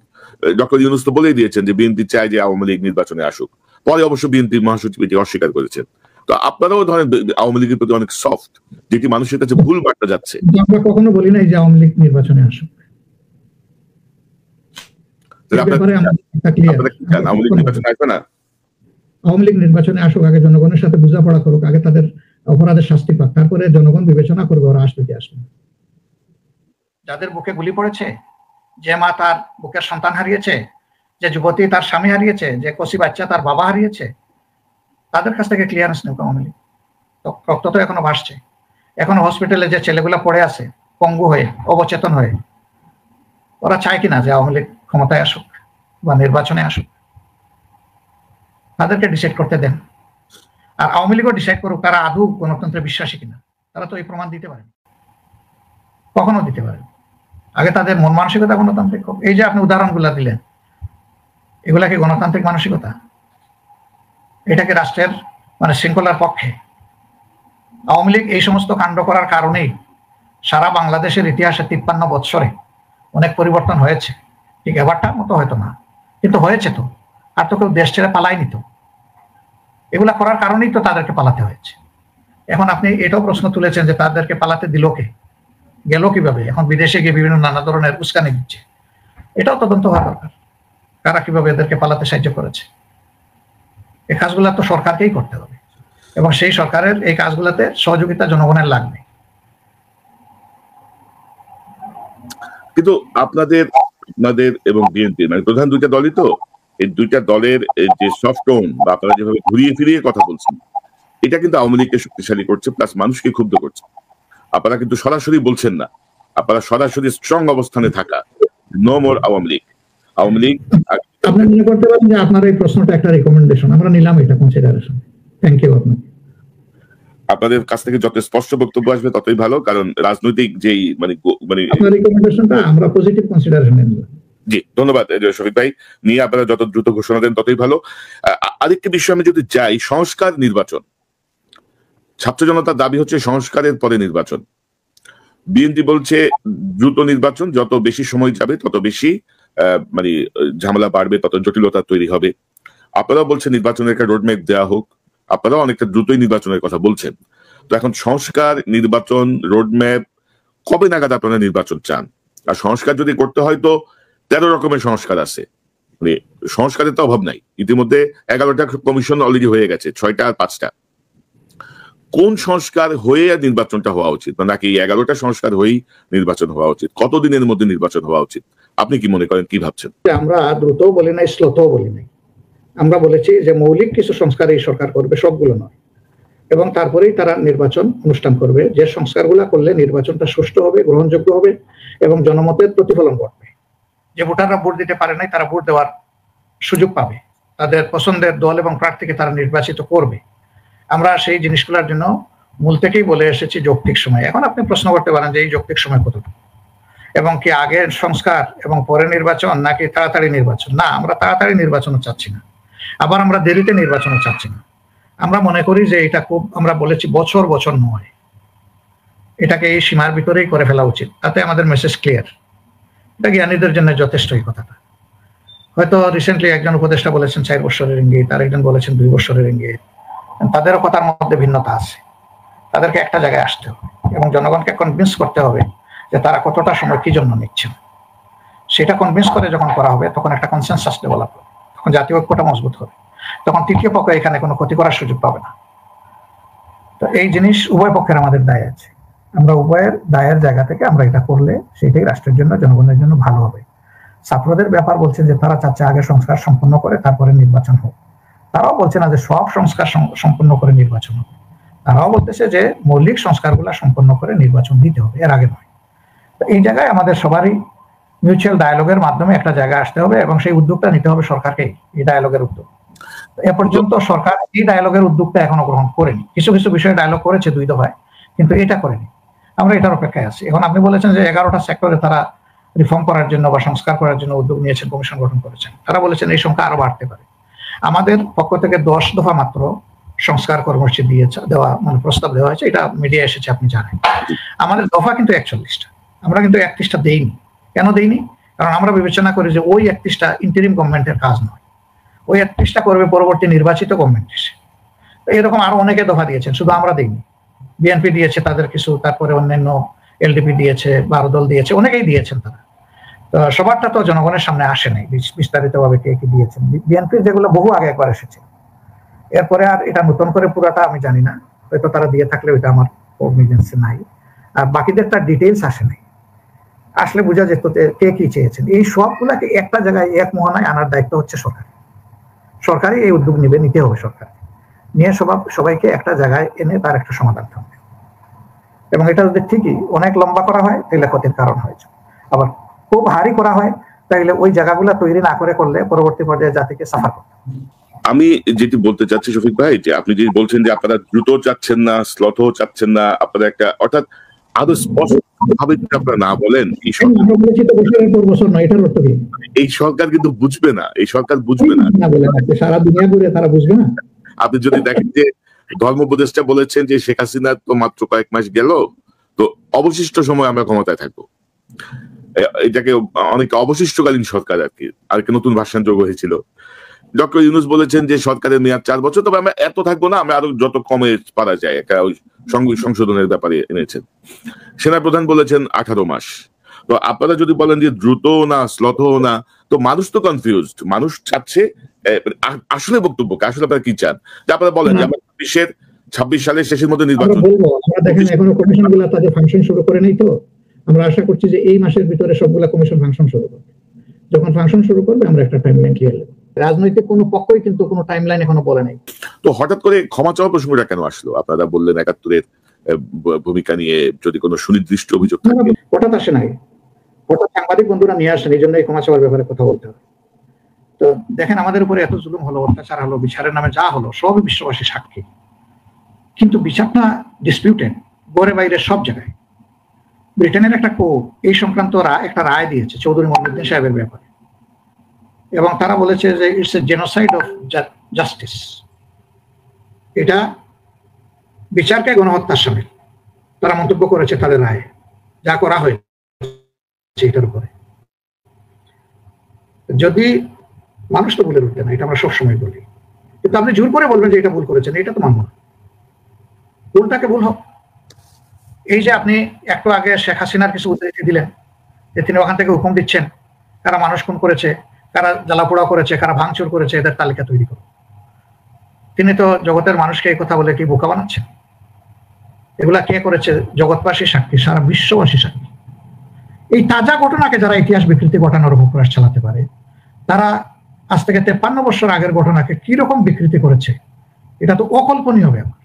ডক্টর ইউনূস তো বলেই দিয়েছেন যে বিএনপি চায় যে আওয়ামী লীগ নির্বাচনে আসুক, পরে অবশ্য বিএনপির মহাসচিব এটি অস্বীকার করেছেন। তো আপনারাও ধরেন আওয়ামী লীগের প্রতি অনেক সফট, যেটি মানুষের কাছে ভুল বার্তা যাচ্ছে। আমরা কখনো বলি নাই যে আওয়ামী লীগ নির্বাচনে আসুক। আওয়ামী লীগ নির্বাচনে আসুক, আগে জনগণের সাথে বোঝাপড়া করুক, আগে তাদের অপরাধের শাস্তি পাক, তারপরে জনগণ বিবেচনা করবে ওরা আসবে কি আসবে। যাদের বুকে গুলি পড়েছে, যে মা তার বুকের সন্তান হারিয়েছে, যে যুবতী তার স্বামী হারিয়েছে, যে কচি বাচ্চা তার বাবা হারিয়েছে, তাদের কাছ থেকে ক্লিয়ারেন্স নেই আওয়ামী লীগ। রক্ত তো এখনো ভাসছে, এখনো হসপিটালে যে ছেলেগুলো পড়ে আছে পঙ্গু হয়ে, অবচেতন হয়ে, ওরা চায় কিনা যে আওয়ামী লীগ ক্ষমতায় আসুক বা নির্বাচনে আসুক? তাদেরকে ডিসাইড করতে দেন। আর আওয়ামী লীগও ডিসাইড করুক তারা আদৌ গণতন্ত্রে বিশ্বাসী কিনা। তারা তো এই প্রমাণ দিতে পারেন, কখনো দিতে পারেন। আগে তাদের মন মানসিকতা গণতান্ত্রিক হোক। এই যে আপনি উদাহরণগুলা দিলেন, এগুলা কি গণতান্ত্রিক মানসিকতা? এটা কি রাষ্ট্রের শৃঙ্খলার পক্ষে? আওয়ামী লীগ এই সমস্ত কাণ্ড করার কারণেই সারা বাংলাদেশের ইতিহাসে 53 বৎসরে অনেক পরিবর্তন হয়েছে। ঠিক এবারটার মতো হয়তো না, কিন্তু হয়েছে তো। আর তো কেউ দেশ ছেড়ে পালায়নি তো। এগুলা করার কারণেই তো তাদেরকে পালাতে হয়েছে। এখন আপনি এটাও প্রশ্ন তুলেছেন যে তাদেরকে পালাতে দিল কে, গেল কিভাবে, এখন বিদেশে গিয়ে বিভিন্ন নানা ধরনের উস্কানি দিচ্ছে। এটাও তদন্ত হওয়া দরকার, কারা কিভাবে এদেরকে পালাতে সাহায্য করেছে। এই কাজগুলা তো সরকারকেই করতে হবে, এবং সেই সরকারের এই কাজগুলাতে সহযোগিতা জনগণের লাগবে। কিন্তু আপনাদের এবং বিএনপি প্রধান দুইটা দলই তো, এই দুইটা দলের যে সফট টোন বা আপনারা যেভাবে ঘুরিয়ে ফিরিয়ে কথা বলছেন, এটা কিন্তু আওয়ামী লীগকে শক্তিশালী করছে, প্লাস মানুষকে ক্ষুব্ধ করছে। আপনারা কিন্তু সরাসরি বলছেন না, আপনারা সরাসরি স্ট্রং অবস্থানে থাকা, নো মোর আওয়ামী লীগ। আওয়ামী লীগ আপনি মনে করতে পারেন যে আপনার এই প্রশ্নটা একটা রিকমেন্ডেশন, আমরা নিলাম এটা কনসিডারেশন। Thank you. আপনাদের কাছ থেকে যত স্পষ্ট বক্তব্য আসবে ততই ভালো, কারণ রাজনৈতিক যেই আপনার রিকমেন্ডেশনটা আমরা পজিটিভ কনসিডারেশন নেব। জি, ধন্যবাদ শফিক ভাই। নিয়ে আপনারা যত দ্রুত ঘোষণা দেন ততই ভালো। আরেকটি বিষয় আমি যদি যাই, সংস্কার নির্বাচন। ছাত্র জনতার দাবি হচ্ছে সংস্কারের পরে নির্বাচন। বিএনপি বলছে দ্রুত নির্বাচন, যত বেশি সময় যাবে তত বেশি ঝামেলা বাড়বে, তত জটিলতা তৈরি হবে। আপনারাও বলছেন নির্বাচনের একটা রোডম্যাপ দেওয়া হোক, আপনারাও অনেকটা দ্রুতই নির্বাচনের কথা বলছেন। তো এখন সংস্কার, নির্বাচন, রোডম্যাপ, কবে নাগাদ আপনারা নির্বাচন চান? আর সংস্কার যদি করতে হয় তো 13 রকমের সংস্কার আছে, সংস্কারের তো অভাব নাই। ইতিমধ্যে 11টা কমিশন অলরেডি হয়ে গেছে, 6টা আর 5টা। কোন সংস্কার হয়ে নির্বাচনটা হওয়া উচিত, নাকি 11টা সংস্কার হয়েই নির্বাচন হওয়া উচিত? কতদিনের মধ্যে নির্বাচন হওয়া উচিত? আপনি কি মনে করেন, কি ভাবছেন? আমরা দ্রুত বলি নাই, স্লোতও বলি নাই। আমরা বলেছি যে মৌলিক কিছু সংস্কার এই সরকার করবে, সবগুলো নয়, এবং তারপরেই তারা নির্বাচন অনুষ্ঠান করবে। যে সংস্কারগুলো করলে নির্বাচনটা সুষ্ঠু হবে, গ্রহণযোগ্য হবে এবং জনমতের প্রতিফলন ঘটবে। যে ভোটাররা ভোট দিতে পারে নাই তারা ভোট দেওয়ার সুযোগ পাবে, তাদের পছন্দের দল এবং প্রার্থীকে তারা নির্বাচিত করবে। আমরা সেই জিনিসগুলোর জন্য মূল থেকেই বলে এসেছি যৌক্তিক সময়। এখন আপনি প্রশ্ন করতে পারেন যে এই যৌক্তিক সময় কতটুকু, এবং কি আগে সংস্কার এবং পরে নির্বাচন নাকি তাড়াতাড়ি নির্বাচন? না, আমরা তাড়াতাড়ি নির্বাচনও চাচ্ছি না, আবার আমরা দেরিতে নির্বাচনও চাচ্ছি না। আমরা মনে করি যে এটা খুব, আমরা বলেছি বছর বছর নয়, এটাকে এই সীমার ভিতরেই করে ফেলা উচিত, তাতে আমাদের মেসেজ ক্লিয়ার। এটা জ্ঞানীদের জন্য যথেষ্ট এই কথাটা। হয়তো রিসেন্টলি একজন উপদেষ্টা বলেছেন 4 বছরের ইঙ্গিত, আর একজন বলেছেন 2 বছরের ইঙ্গিত। তাদেরও কথার মধ্যে ভিন্নতা আছে। তাদেরকে একটা জায়গায় আসতে হবে এবং জনগণকে কনভিন্স করতে হবে যে তারা কতটা সময় কি জন্য নিচ্ছেন। সেটা কনভিন্স করে যখন করা হবে তখন একটা কনসেনসাস ডেভেলপ হবে, তখন জাতীয় ঐক্যটা মজবুত হবে, তখন তৃতীয় পক্ষ এখানে কোনো ক্ষতি করার সুযোগ পাবে না। তো এই জিনিস উভয় পক্ষের আমাদের দায় আছে। আমরা উভয়ের দায়ের জায়গা থেকে আমরা এটা করলে সেটাই রাষ্ট্রের জন্য, জনগণের জন্য ভালো হবে। ছাত্রদের ব্যাপার বলছেন যে তারা চাচ্ছে আগে সংস্কার সম্পন্ন করে তারপরে নির্বাচন হোক। তারাও বলছে না যে সব সংস্কার সম্পন্ন করে নির্বাচন হবে, তারাও বলতেছে যে মৌলিক সংস্কারগুলো সম্পন্ন করে নির্বাচন দিতে হবে, এর আগে নয়। এই জায়গায় আমাদের সবারই মিউচুয়াল ডায়ালগের মাধ্যমে একটা জায়গায় আসতে হবে এবং সেই উদ্যোগটা নিতে হবে সরকারকেই, এই ডায়ালগের উদ্যোগ। এ পর্যন্ত সরকার এই ডায়ালগের উদ্যোগটা এখনো গ্রহণ করেনি। কিছু কিছু বিষয়ে ডায়ালগ করেছে 2 দফায়, কিন্তু এটা করেনি। আমরা এটার অপেক্ষায় আছি। এখন আপনি বলেছেন যে 11টা সেক্টরে তারা রিফর্ম করার জন্য বা সংস্কার করার জন্য উদ্যোগ নিয়েছেন, কমিশন গঠন করেছেন। তারা বলেছেন এই সংখ্যা আরো বাড়তে পারে। আমাদের পক্ষ থেকে 10 দফা মাত্র সংস্কার কর্মসূচি দেওয়া প্রস্তাব দেওয়া হয়েছে, এটা মিডিয়া এসেছে, আপনি জানেন। আমাদের দফা কিন্তু 41টা, আমরা কিন্তু 31টা দেইনি। কেন দেইনি? কারণ আমরা বিবেচনা করি যে ওই 31টা ইন্টারিম গভর্নমেন্টের কাজ নয়, ওই 31টা করবে পরবর্তী নির্বাচিত গভর্নমেন্ট এসে। এরকম আরো অনেকে দফা দিয়েছেন, শুধু আমরা দেইনি। বিএনপি দিয়েছে তাদের কিছু, তারপরে অন্যান্য এলডিপি দিয়েছে, 12 দল দিয়েছে, অনেকেই দিয়েছেন তারা। তো সবারটা তো জনগণের সামনে আসে নাই বিস্তারিত ভাবে কে কি দিয়েছেন। বিএনপির যেগুলো বহু আগে একবার এসেছে, এরপরে আর এটা নতুন করে পুরাটা আমি জানি না, হয়তো তারা দিয়ে থাকলে ওইটা আমার কগনিজেন্সে নাই। আর বাকিদের তার ডিটেইলস আসে নাই, আসলে বোঝা যেত কে কি চেয়েছেন। এই সবগুলাকে একটা জায়গায় এক মোহনায় আনার দায়িত্ব হচ্ছে সরকার। সরকারই এই উদ্যোগ নিতে হবে, সরকার নিয়ে সবাইকে একটা জায়গায় এনে তার একটা সমাধান থাকবে। এবং এটা যদি ঠিকই অনেক লম্বা করা হয় তাহলে ক্ষতির কারণ হয়েছে, আবার খুব হারি করা হয় তাহলে ওই জায়গাগুলো তৈরি না করলে পরবর্তী পর্যায়ে জাতিকে সাফার করতে। আমি যেটি বলতে চাচ্ছি শফিক ভাই, যে আপনি যদি বলছেন যে আপনারা দ্রুত চাচ্ছেন না, স্লথ চাচ্ছেন না, আপনারা একটা অর্থাৎ আরো স্পষ্ট ভাবে আপনারা না বলেন, এই সরকার কিন্তু বুঝবে না, এই সরকার বুঝবে না, সারা দুনিয়া ঘুরে তারা বুঝবে না। আপনি যদি দেখেন যে ধর্ম উপদেষ্টা বলেছেন যে শেখ হাসিনা তো মাত্র কয়েক মাস গেল, তো অবশিষ্ট সময় আমরা ক্ষমতায় থাকবো, এটাকে অনেক অবশিষ্টকালীন সরকার আর কি, আর কি নতুন ভাষণ যোগ হয়েছিল। ডক্টর ইউনূস বলেছেন যে সরকারের মেয়াদ 4 বছর, তবে আমরা এত থাকবো না, আমরা আরো যত কমে পারা যায় একটা সংশোধনের ব্যাপারে এনেছেন। সেনাপ্রধান বলেছেন 18 মাস। তো আপনারা যদি বলেন যে দ্রুত না স্লথ না, তো মানুষ তো কনফিউজড, মানুষ চাচ্ছে আসলে বক্তব্যকে, আসলে আপনারা কি চান, যে আপনারা বলেন যে আমরা 26 সালের শেষের মধ্যে নির্বাচন। দেখেন এখনো কমিশন গুলা তাদের ফাংশন শুরু করে নেই, তো আমরা আশা করছি যে এই মাসের ভিতরে সবগুলা কমিশন ফাংশন শুরু করবে। যখন ফাংশন শুরু করবে আমরা একটা টাইমলাইন ক্লিয়ার করব। রাজনৈতিক কোনো পক্ষই কিন্তু কোনো টাইমলাইন এখনো বলে নাই। তো হঠাৎ করে ক্ষমা চাওয়ার প্রসঙ্গটা কেন আসলো? আপনারা বললেন 71-এর ভূমিকা নিয়ে যদি কোনো সুনির্দিষ্ট অভিযোগ থাকে। হঠাৎ আসে নাই, হঠাৎ সাংবাদিক বন্ধুরা নিয়ে আসেন, এই জন্য এই ক্ষমা চাওয়ার ব্যাপারে কথা বলতে হবে। তো দেখেন আমাদের উপরে এত জুলুম হলো, অত্যাচার হলো, বিচারের নামে যা হলো সবই বিশ্ববাসী সাক্ষী, কিন্তু বিচারটা ডিসপিউটেড ঘরে বাইরে সব জায়গায়। ব্রিটেনের একটা কোর্ট এই সংক্রান্ত একটা রায় দিয়েছে চৌধুরী মোহাম্মদ সাহেবের ব্যাপারে, এবং তারা বলেছে যে it's a genocide of justice, এটা বিচারকে গণহত্যার সামিল। তারা মন্তব্য করেছে তাদের রায়ে যা করা হয়েছে এটার উপরে। যদি মানুষ তো বলে উঠবে না, এটা আমরা সবসময় বলি, কিন্তু আপনি জোর করে বলবেন যে এটা ভুল করেছেন, এটা তো মানব না। ভুলটাকে ভুল হোক। এই যে আপনি একটু আগে শেখ হাসিনার কিছু উদ্ধৃতি দিলেন যে তিনি ওখান থেকে হুকুম দিচ্ছেন কারা মানুষ খুন করেছে, কারা জ্বালাপোড়া করেছে, কারা ভাঙচুর করেছে, এদের তালিকা তৈরি করুন। তিনি তো জগতের মানুষকে এই কথা বলে কি বোকা বানাচ্ছেন? এগুলা কে করেছে? জগৎবাসী সাক্ষী, সারা বিশ্ববাসী সাক্ষী। এই তাজা ঘটনাকে যারা ইতিহাস বিকৃতি ঘটানোর অপপ্রয়াস চালাতে পারে, তারা আজ থেকে 53 বছর আগের ঘটনাকে কি রকম বিকৃতি করেছে এটা তো অকল্পনীয় ব্যাপার।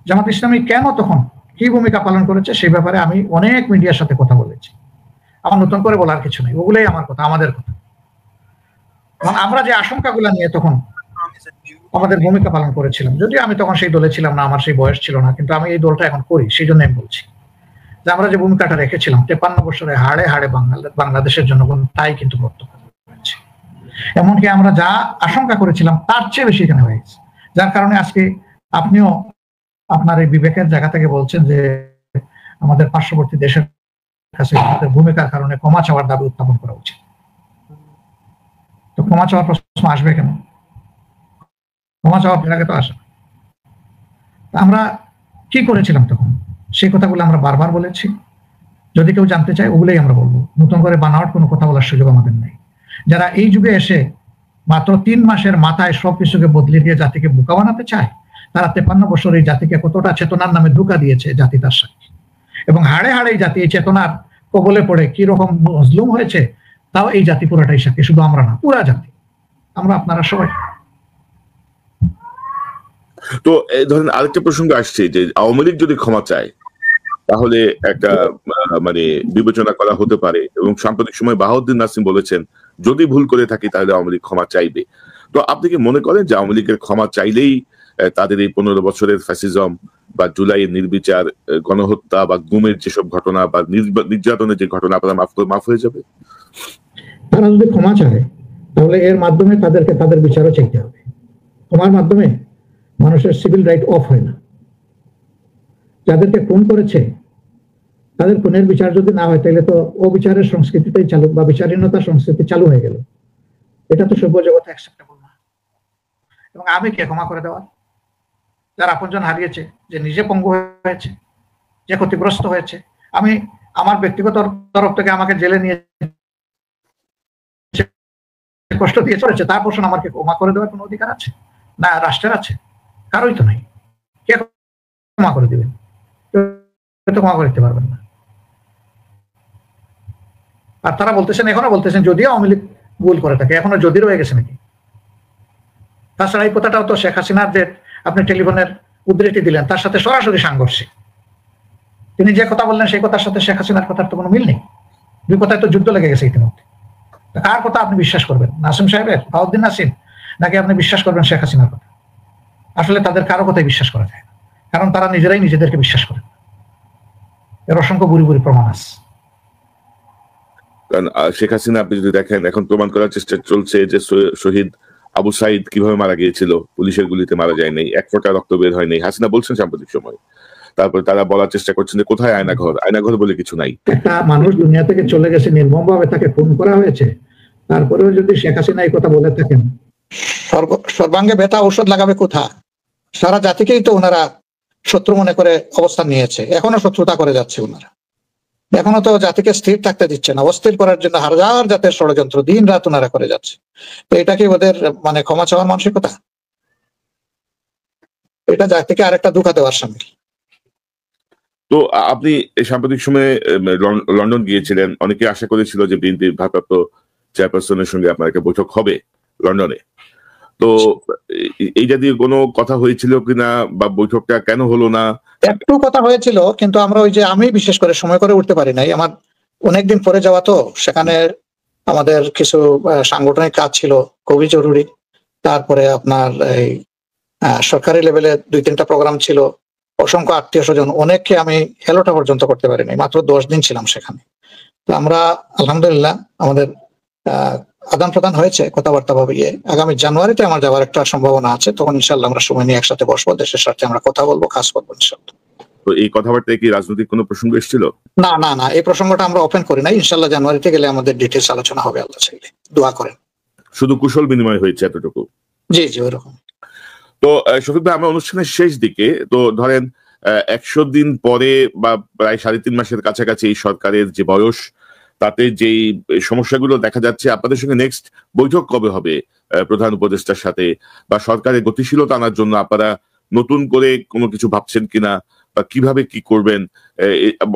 জামাত ইসলামী কেন তখন কি ভূমিকা পালন করেছে সেই ব্যাপারে আমি অনেক মিডিয়ার সাথে কথা বলেছি, আমার নতুন করে বলার কিছু নেই, ওগুলোই আমার কথা, আমাদের কথা। এবং আমরা যে আশঙ্কাগুলা নিয়ে তখন আমাদের ভূমিকা পালন করেছিলাম, যদিও আমি তখন সেই দলে ছিলাম না, আমার সেই বয়স ছিল না, কিন্তু আমি এই দলটা এখন করি, সেই জন্য আমি বলছি যে আমরা যে ভূমিকাটা রেখেছিলাম 53 বছরে হাড়ে হাড়ে বাংলাদেশের জনগণ তাই কিন্তু প্রত্যক্ষ করেছে। এমনকি আমরা যা আশঙ্কা করেছিলাম তার চেয়ে বেশি এখানে হয়েছে, যার কারণে আজকে আপনিও আপনার এই বিবেকের জায়গা থেকে বলছেন যে আমাদের পার্শ্ববর্তী দেশের কাছে আমাদের ভূমিকার কারণে ক্ষমা চাওয়ার দাবি উত্থাপন করা উচিত। তো ক্ষমা চাওয়ার প্রশ্ন আসবে কেন? ক্ষমা চাওয়ার আগে তো আসে। আমরা কি করেছিলাম তখন সেই কথাগুলো আমরা বারবার বলেছি, যদি কেউ জানতে চায় ওগুলোই আমরা বলবো, নতুন করে বানাওয়ার কোনো কথা বলার সুযোগ আমাদের নেই। যারা এই যুগে এসে মাত্র 3 মাসের মাথায় সবকিছুকে বদলে দিয়ে জাতিকে বোকা বানাতে চায়, তারা 53 বছর এই জাতিকে কতটা চেতনার নামে ধোঁকা দিয়েছে জাতি তার সাক্ষী। এবং হাড়ে হাড়ে এই জাতি এই চেতনার কবলে পড়ে কি রকম মজলুম হয়েছে তাও এই জাতি পুরাটাই সাক্ষী, শুধু আমরা না, পুরা জাতি, আমরা আপনারা সবাই। তো ধরেন আরেকটা প্রসঙ্গ আসছে যে আওয়ামী লীগ যদি ক্ষমা চায় তাহলে একটা মানে বিবেচনা করা হতে পারে, এবং সাম্প্রতিক সময় বাহাউদ্দিন নাসিম বলেছেন যদি ভুল করে থাকি তাহলে আওয়ামী লীগ ক্ষমা চাইবে। তো আপনি কি মনে করেন যে আওয়ামী লীগের ক্ষমা চাইলেই তাদের এই 15 বছরের ফ্যাসিজম বা জুলাইয়ের নির্বিচার গণহত্যা বা গুমের যেসব ঘটনা বা নির্যাতনের যে ঘটনা আপনারা মাফ হয়ে যাবে? তারা যদি ক্ষমা চায় তাহলে এর মাধ্যমে তাদেরকে তাদের বিচারও চাইতে হবে। ক্ষমার মাধ্যমে মানুষের সিভিল রাইট অফ হয় না। যাদেরকে খুন করেছে তাদের খুনের বিচার যদি না হয় তাহলে তো অবিচারের সংস্কৃতিতেই চালু বা বিচারহীনতার সংস্কৃতি চালু হয়ে গেল। এটা তো সভ্য জগতে অ্যাকসেপ্টেবল না। এবং আমি কে ক্ষমা করে দেওয়ার? যার আপনজন হারিয়েছে, যে নিজে পঙ্গু হয়েছে, যে ক্ষতিগ্রস্ত হয়েছে, আমি আমার ব্যক্তিগত তরফ থেকে আমাকে জেলে নিয়ে কষ্ট দিয়ে চলেছে, তার প্রশ্ন আমাকে ক্ষমা করে দেওয়ার কোনো অধিকার আছে? না রাষ্ট্রের আছে? কারোই তো নাই। কে ক্ষমা করে দিবেন? কেউ তো ক্ষমা করে দিতে পারবেন না। আর তারা বলতেছেন, এখনো বলতেছেন যদিও আওয়ামী লীগ ভুল করে থাকে, এখনো যদি রয়ে গেছে নাকি? তাছাড়া এই কথাটাও তো শেখ হাসিনার যে আপনি টেলিফোনের উদ্ধৃতি দিলেন তার সাথে সরাসরি সাংঘর্ষিক। তিনি যে কথা বললেন সেই কথার সাথে শেখ হাসিনার কথার তো কোনো মিল নেই। দুই কথায় তো যুদ্ধ লেগে গেছে ইতিমধ্যে। কার কথা আপনি বিশ্বাস করবেন, নাসিম সাহেবের, বাউদ্দিন নাসিম, নাকি আপনি বিশ্বাস করবেন শেখ হাসিনার কথা? আসলে তাদের কারো কথাই বিশ্বাস করা যায় না, কারণ তারা নিজেরাই নিজেদেরকে বিশ্বাস করেন। এর অসংখ্য বুড়ি বুড়ি প্রমাণ আছে। কারণ শেখ হাসিনা আপনি যদি দেখেন এখন প্রমাণ করার চেষ্টা চলছে যে শহীদ আবু সাইদ কিভাবে মারা গিয়েছিল, পুলিশের গুলিতে মারা যায় নাই, এক ফোঁটা রক্ত বের হয় নাই, হাসিনা বলছেন সাম্প্রতিক সময়। তারপরে তারা বলার চেষ্টা করছেন যে কোথায় আয়নাঘর, আয়নাঘর বলে কিছু নাই। একটা মানুষ দুনিয়া থেকে চলে গেছে, নির্মম ভাবে তাকে খুন করা হয়েছে, তারপরেও যদি শেখ হাসিনা এই কথা বলে থাকেন, সর্বাঙ্গে ব্যথা ঔষধ লাগাবে কোথা? সারা জাতিকেই তো ওনারা শত্রু মনে করে অবস্থান নিয়েছে, এখনো শত্রুতা করে যাচ্ছে ওনারা, এখনো তো জাতিকে স্থির থাকতে দিচ্ছে না, অস্থির করার জন্য হাজার জাতের ষড়যন্ত্র দিন রাত ওনারা করে যাচ্ছে। তো এটা কি ওদের মানে ক্ষমা চাওয়ার মানসিকতা? এটা জাতিকে আরেকটা দুঃখ দেওয়ার সামিল। তো আপনি সাম্প্রতিক সময়ে লন্ডন গিয়েছিলেন, অনেকে আশা করেছিল যে বিএনপির ভারপ্রাপ্ত চেয়ারপারসনের সঙ্গে আপনার একটা বৈঠক হবে লন্ডনে। তো এই জাতীয় কোনো কথা হয়েছিল কিনা, বা বৈঠকটা কেন হলো না? একটু কথা হয়েছিল, কিন্তু আমরা ওই যে আমি বিশেষ করে সময় করে উঠতে পারি নাই, আমার অনেকদিন পরে যাওয়া তো, সেখানে আমাদের কিছু সাংগঠনিক কাজ ছিল খুবই জরুরি। তারপরে আপনার এই সরকারি লেভেলে 2-3টা প্রোগ্রাম ছিল, অসংখ্য আত্মীয় স্বজন, অনেককে আমি হেলোটা পর্যন্ত করতে পারিনি, মাত্র 10 দিন ছিলাম সেখানে। তো আমরা আলহামদুলিল্লাহ আমাদের আদান প্রদান হয়েছে কথাবার্তা ভাবে। আগামী জানুয়ারিতে আমার যাওয়ার একটা সম্ভাবনা আছে, তখন ইনশাল্লাহ আমরা সময় নিয়ে একসাথে বসবো, দেশের সাথে আমরা কথা বলবো, কাজ করবো ইনশাল্লাহ। তো এই কথাবার্তায় কি রাজনৈতিক কোনো প্রসঙ্গ এসেছিল? না না না, এই প্রসঙ্গটা আমরা ওপেন করি নাই। ইনশাল্লাহ জানুয়ারিতে গেলে আমাদের ডিটেলস আলোচনা হবে, আল্লাহ চাইলে। দোয়া করেন। শুধু কুশল বিনিময় হয়েছে এতটুকু? জি জি ওরকম। তো শফিক ভাই, আমরা অনুষ্ঠানের শেষ দিকে, তো ধরেন 100 দিন পরে বা প্রায় 3.5 মাসের কাছাকাছি এই সরকারের যে বয়স, তাতে যেই সমস্যাগুলো দেখা যাচ্ছে, আপনাদের সঙ্গে নেক্সট বৈঠক কবে হবে প্রধান উপদেষ্টার সাথে, বা সরকারের গতিশীলতা আনার জন্য আপনারা নতুন করে কোনো কিছু ভাবছেন কিনা, বা কিভাবে কি করবেন?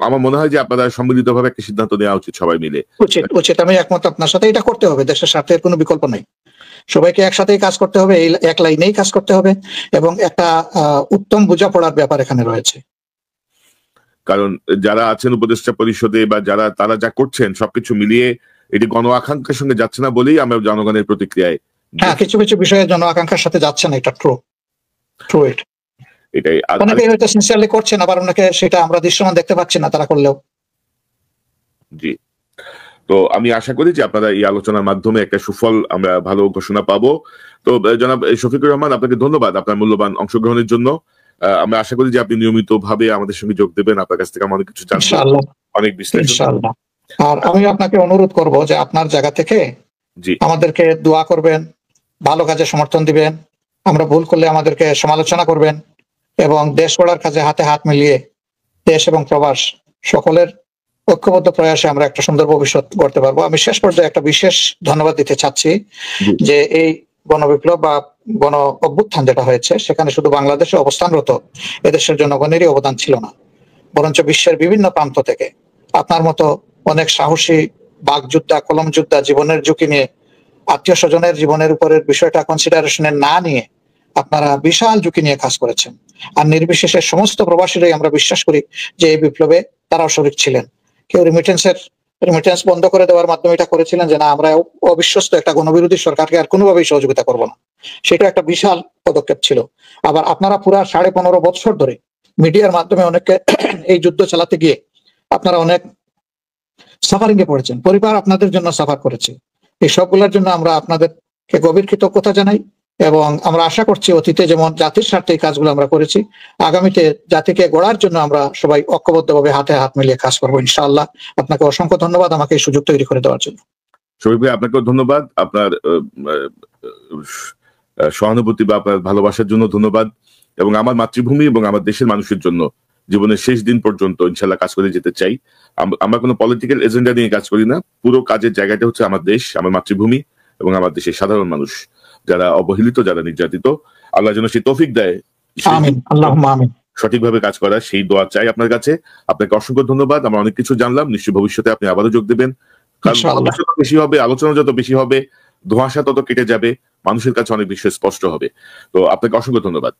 আমার মনে হয় যে আপনারা সম্মিলিতভাবে একটা সিদ্ধান্ত নেওয়া উচিত সবাই মিলে। উচিত উচিত, আমি একমত আপনার সাথে। এটা করতে হবে, দেশের স্বার্থের কোনো বিকল্প নেই। সবাইকে একসাথেই কাজ করতে হবে, এই এক লাইনেই কাজ করতে হবে, এবং একটা উত্তম বোঝাপড়ার ব্যাপার এখানে রয়েছে। কারণ যারা আছেন উপদেষ্টা পরিষদে বা যারা, তারা যা করছেন সবকিছু মিলিয়ে এটি গণ আকাঙ্ক্ষার সঙ্গে যাচ্ছে না বলেই আমরা জনগণের প্রতিক্রিয়ায়, হ্যাঁ কিছু কিছু বিষয়ে জন আকাঙ্ক্ষার সাথে যাচ্ছে না, এটা ট্রু ট্রু। এটাই অনেকে হয়তো সিনসিয়ারলি করছেন, আবার অনেকে সেটা আমরা দৃশ্যমান দেখতে পাচ্ছি না তারা করলেও। জি। তো আমি আশা করি যে আপনারা এই আলোচনার মাধ্যমে একটা সুফল আমরা ভালো ঘোষণা পাবো। তো জনাব শফিকুর রহমান, আপনাকে ধন্যবাদ আপনার মূল্যবান অংশগ্রহণের জন্য। আমরা আশা করি যে আপনি নিয়মিত ভাবে আমাদের সঙ্গে যোগ দেবেন, আপনার কাছ থেকে অনেক কিছু জানবো, অনেক বিশ্লেষণ। আর আমি আপনাকে অনুরোধ করব যে আপনার জায়গা থেকে জি আমাদেরকে দোয়া করবেন, ভালো কাজে সমর্থন দিবেন, আমরা ভুল করলে আমাদেরকে সমালোচনা করবেন, এবং দেশ গড়ার কাজে হাতে হাত মিলিয়ে দেশ এবং প্রবাস সকলের ঐক্যবদ্ধ প্রয়াসে আমরা একটা সুন্দর ভবিষ্যৎ গড়তে পারবো। আমি শেষ পর্যায়ে একটা বিশেষ ধন্যবাদ দিতে চাচ্ছি যে এই গণবিপ্লব বা গণ অভ্যুত্থান যেটা হয়েছে, সেখানে শুধু বাংলাদেশে অবস্থানরত এদেশের জনগণেরই অবদান ছিল না, বরঞ্চ বিশ্বের বিভিন্ন প্রান্ত থেকে আপনার মতো অনেক সাহসী বাকযোদ্ধা, কলম যোদ্ধা, জীবনের ঝুঁকি নিয়ে, আত্মীয় স্বজনের জীবনের উপরের বিষয়টা কনসিডারেশনে না নিয়ে আপনারা বিশাল ঝুঁকি নিয়ে কাজ করেছেন। আর নির্বিশেষে সমস্ত প্রবাসীরাই আমরা বিশ্বাস করি যে এই বিপ্লবে তারাও শরীক ছিলেন। কেউ রেমিটেন্স বন্ধ করে দেওয়ার মাধ্যমে এটা করেছিলেন যে না, আমরা অবিশ্বস্ত একটা গণবিরোধী সরকারকে আর কোনোভাবেই সহযোগিতা করব না, সেটা একটা বিশাল পদক্ষেপ ছিল। আবার আপনারা পুরা 15.5 বছর ধরে মিডিয়ার মাধ্যমে অনেককে এই যুদ্ধ চালাতে গিয়ে আপনারা অনেক সাফারিং এ পড়েছেন, পরিবার আপনাদের জন্য সাফার করেছে। এই সবগুলোর জন্য আমরা আপনাদেরকে গভীর কৃতজ্ঞতা জানাই, এবং আমরা আশা করছি অতীতে যেমন জাতির স্বার্থে এই কাজগুলো আমরা করেছি, আগামীতে জাতিকে গড়ার জন্য আমরা সবাই ঐক্যবদ্ধভাবে হাতে হাত মিলিয়ে কাজ করবো ইনশাআল্লাহ। আপনাকে অসংখ্য ধন্যবাদ আমাকে এই সুযোগ তৈরি করে দেওয়ার জন্য। শফিক ভাই, আপনাকেও ধন্যবাদ, আপনার সহানুভূতি বা আপনার ভালোবাসার জন্য ধন্যবাদ, এবং আমার মাতৃভূমি এবং আমার দেশের মানুষের জন্য জীবনের শেষ দিন পর্যন্ত ইনশাল্লাহ কাজ করে যেতে চাই। আমরা কোনো পলিটিক্যাল এজেন্ডা নিয়ে কাজ করি না। পুরো কাজের জায়গাটা হচ্ছে আমার দেশ, আমার মাতৃভূমি এবং আমার দেশের সাধারণ মানুষ যারা অবহেলিত, যারা নির্যাতিত। আল্লাহ যেন সেই তৌফিক দেয় আমিন, আল্লাহুম্মা আমিন। সঠিকভাবে কাজ করা, সেই দোয়া চাই আপনার কাছে। আপনাকে অসংখ্য ধন্যবাদ। আমরা অনেক কিছু জানলাম, নিশ্চয়ই ভবিষ্যতে আপনি আবারও যোগ দেবেন। কারণ ইনশাআল্লাহ। যত বেশি হবে, আলোচনা যত বেশি হবে, ধোঁয়াশা তত কেটে যাবে, মানুষের কাছে অনেক বেশি স্পষ্ট হবে। তো আপনাকে অসংখ্য ধন্যবাদ।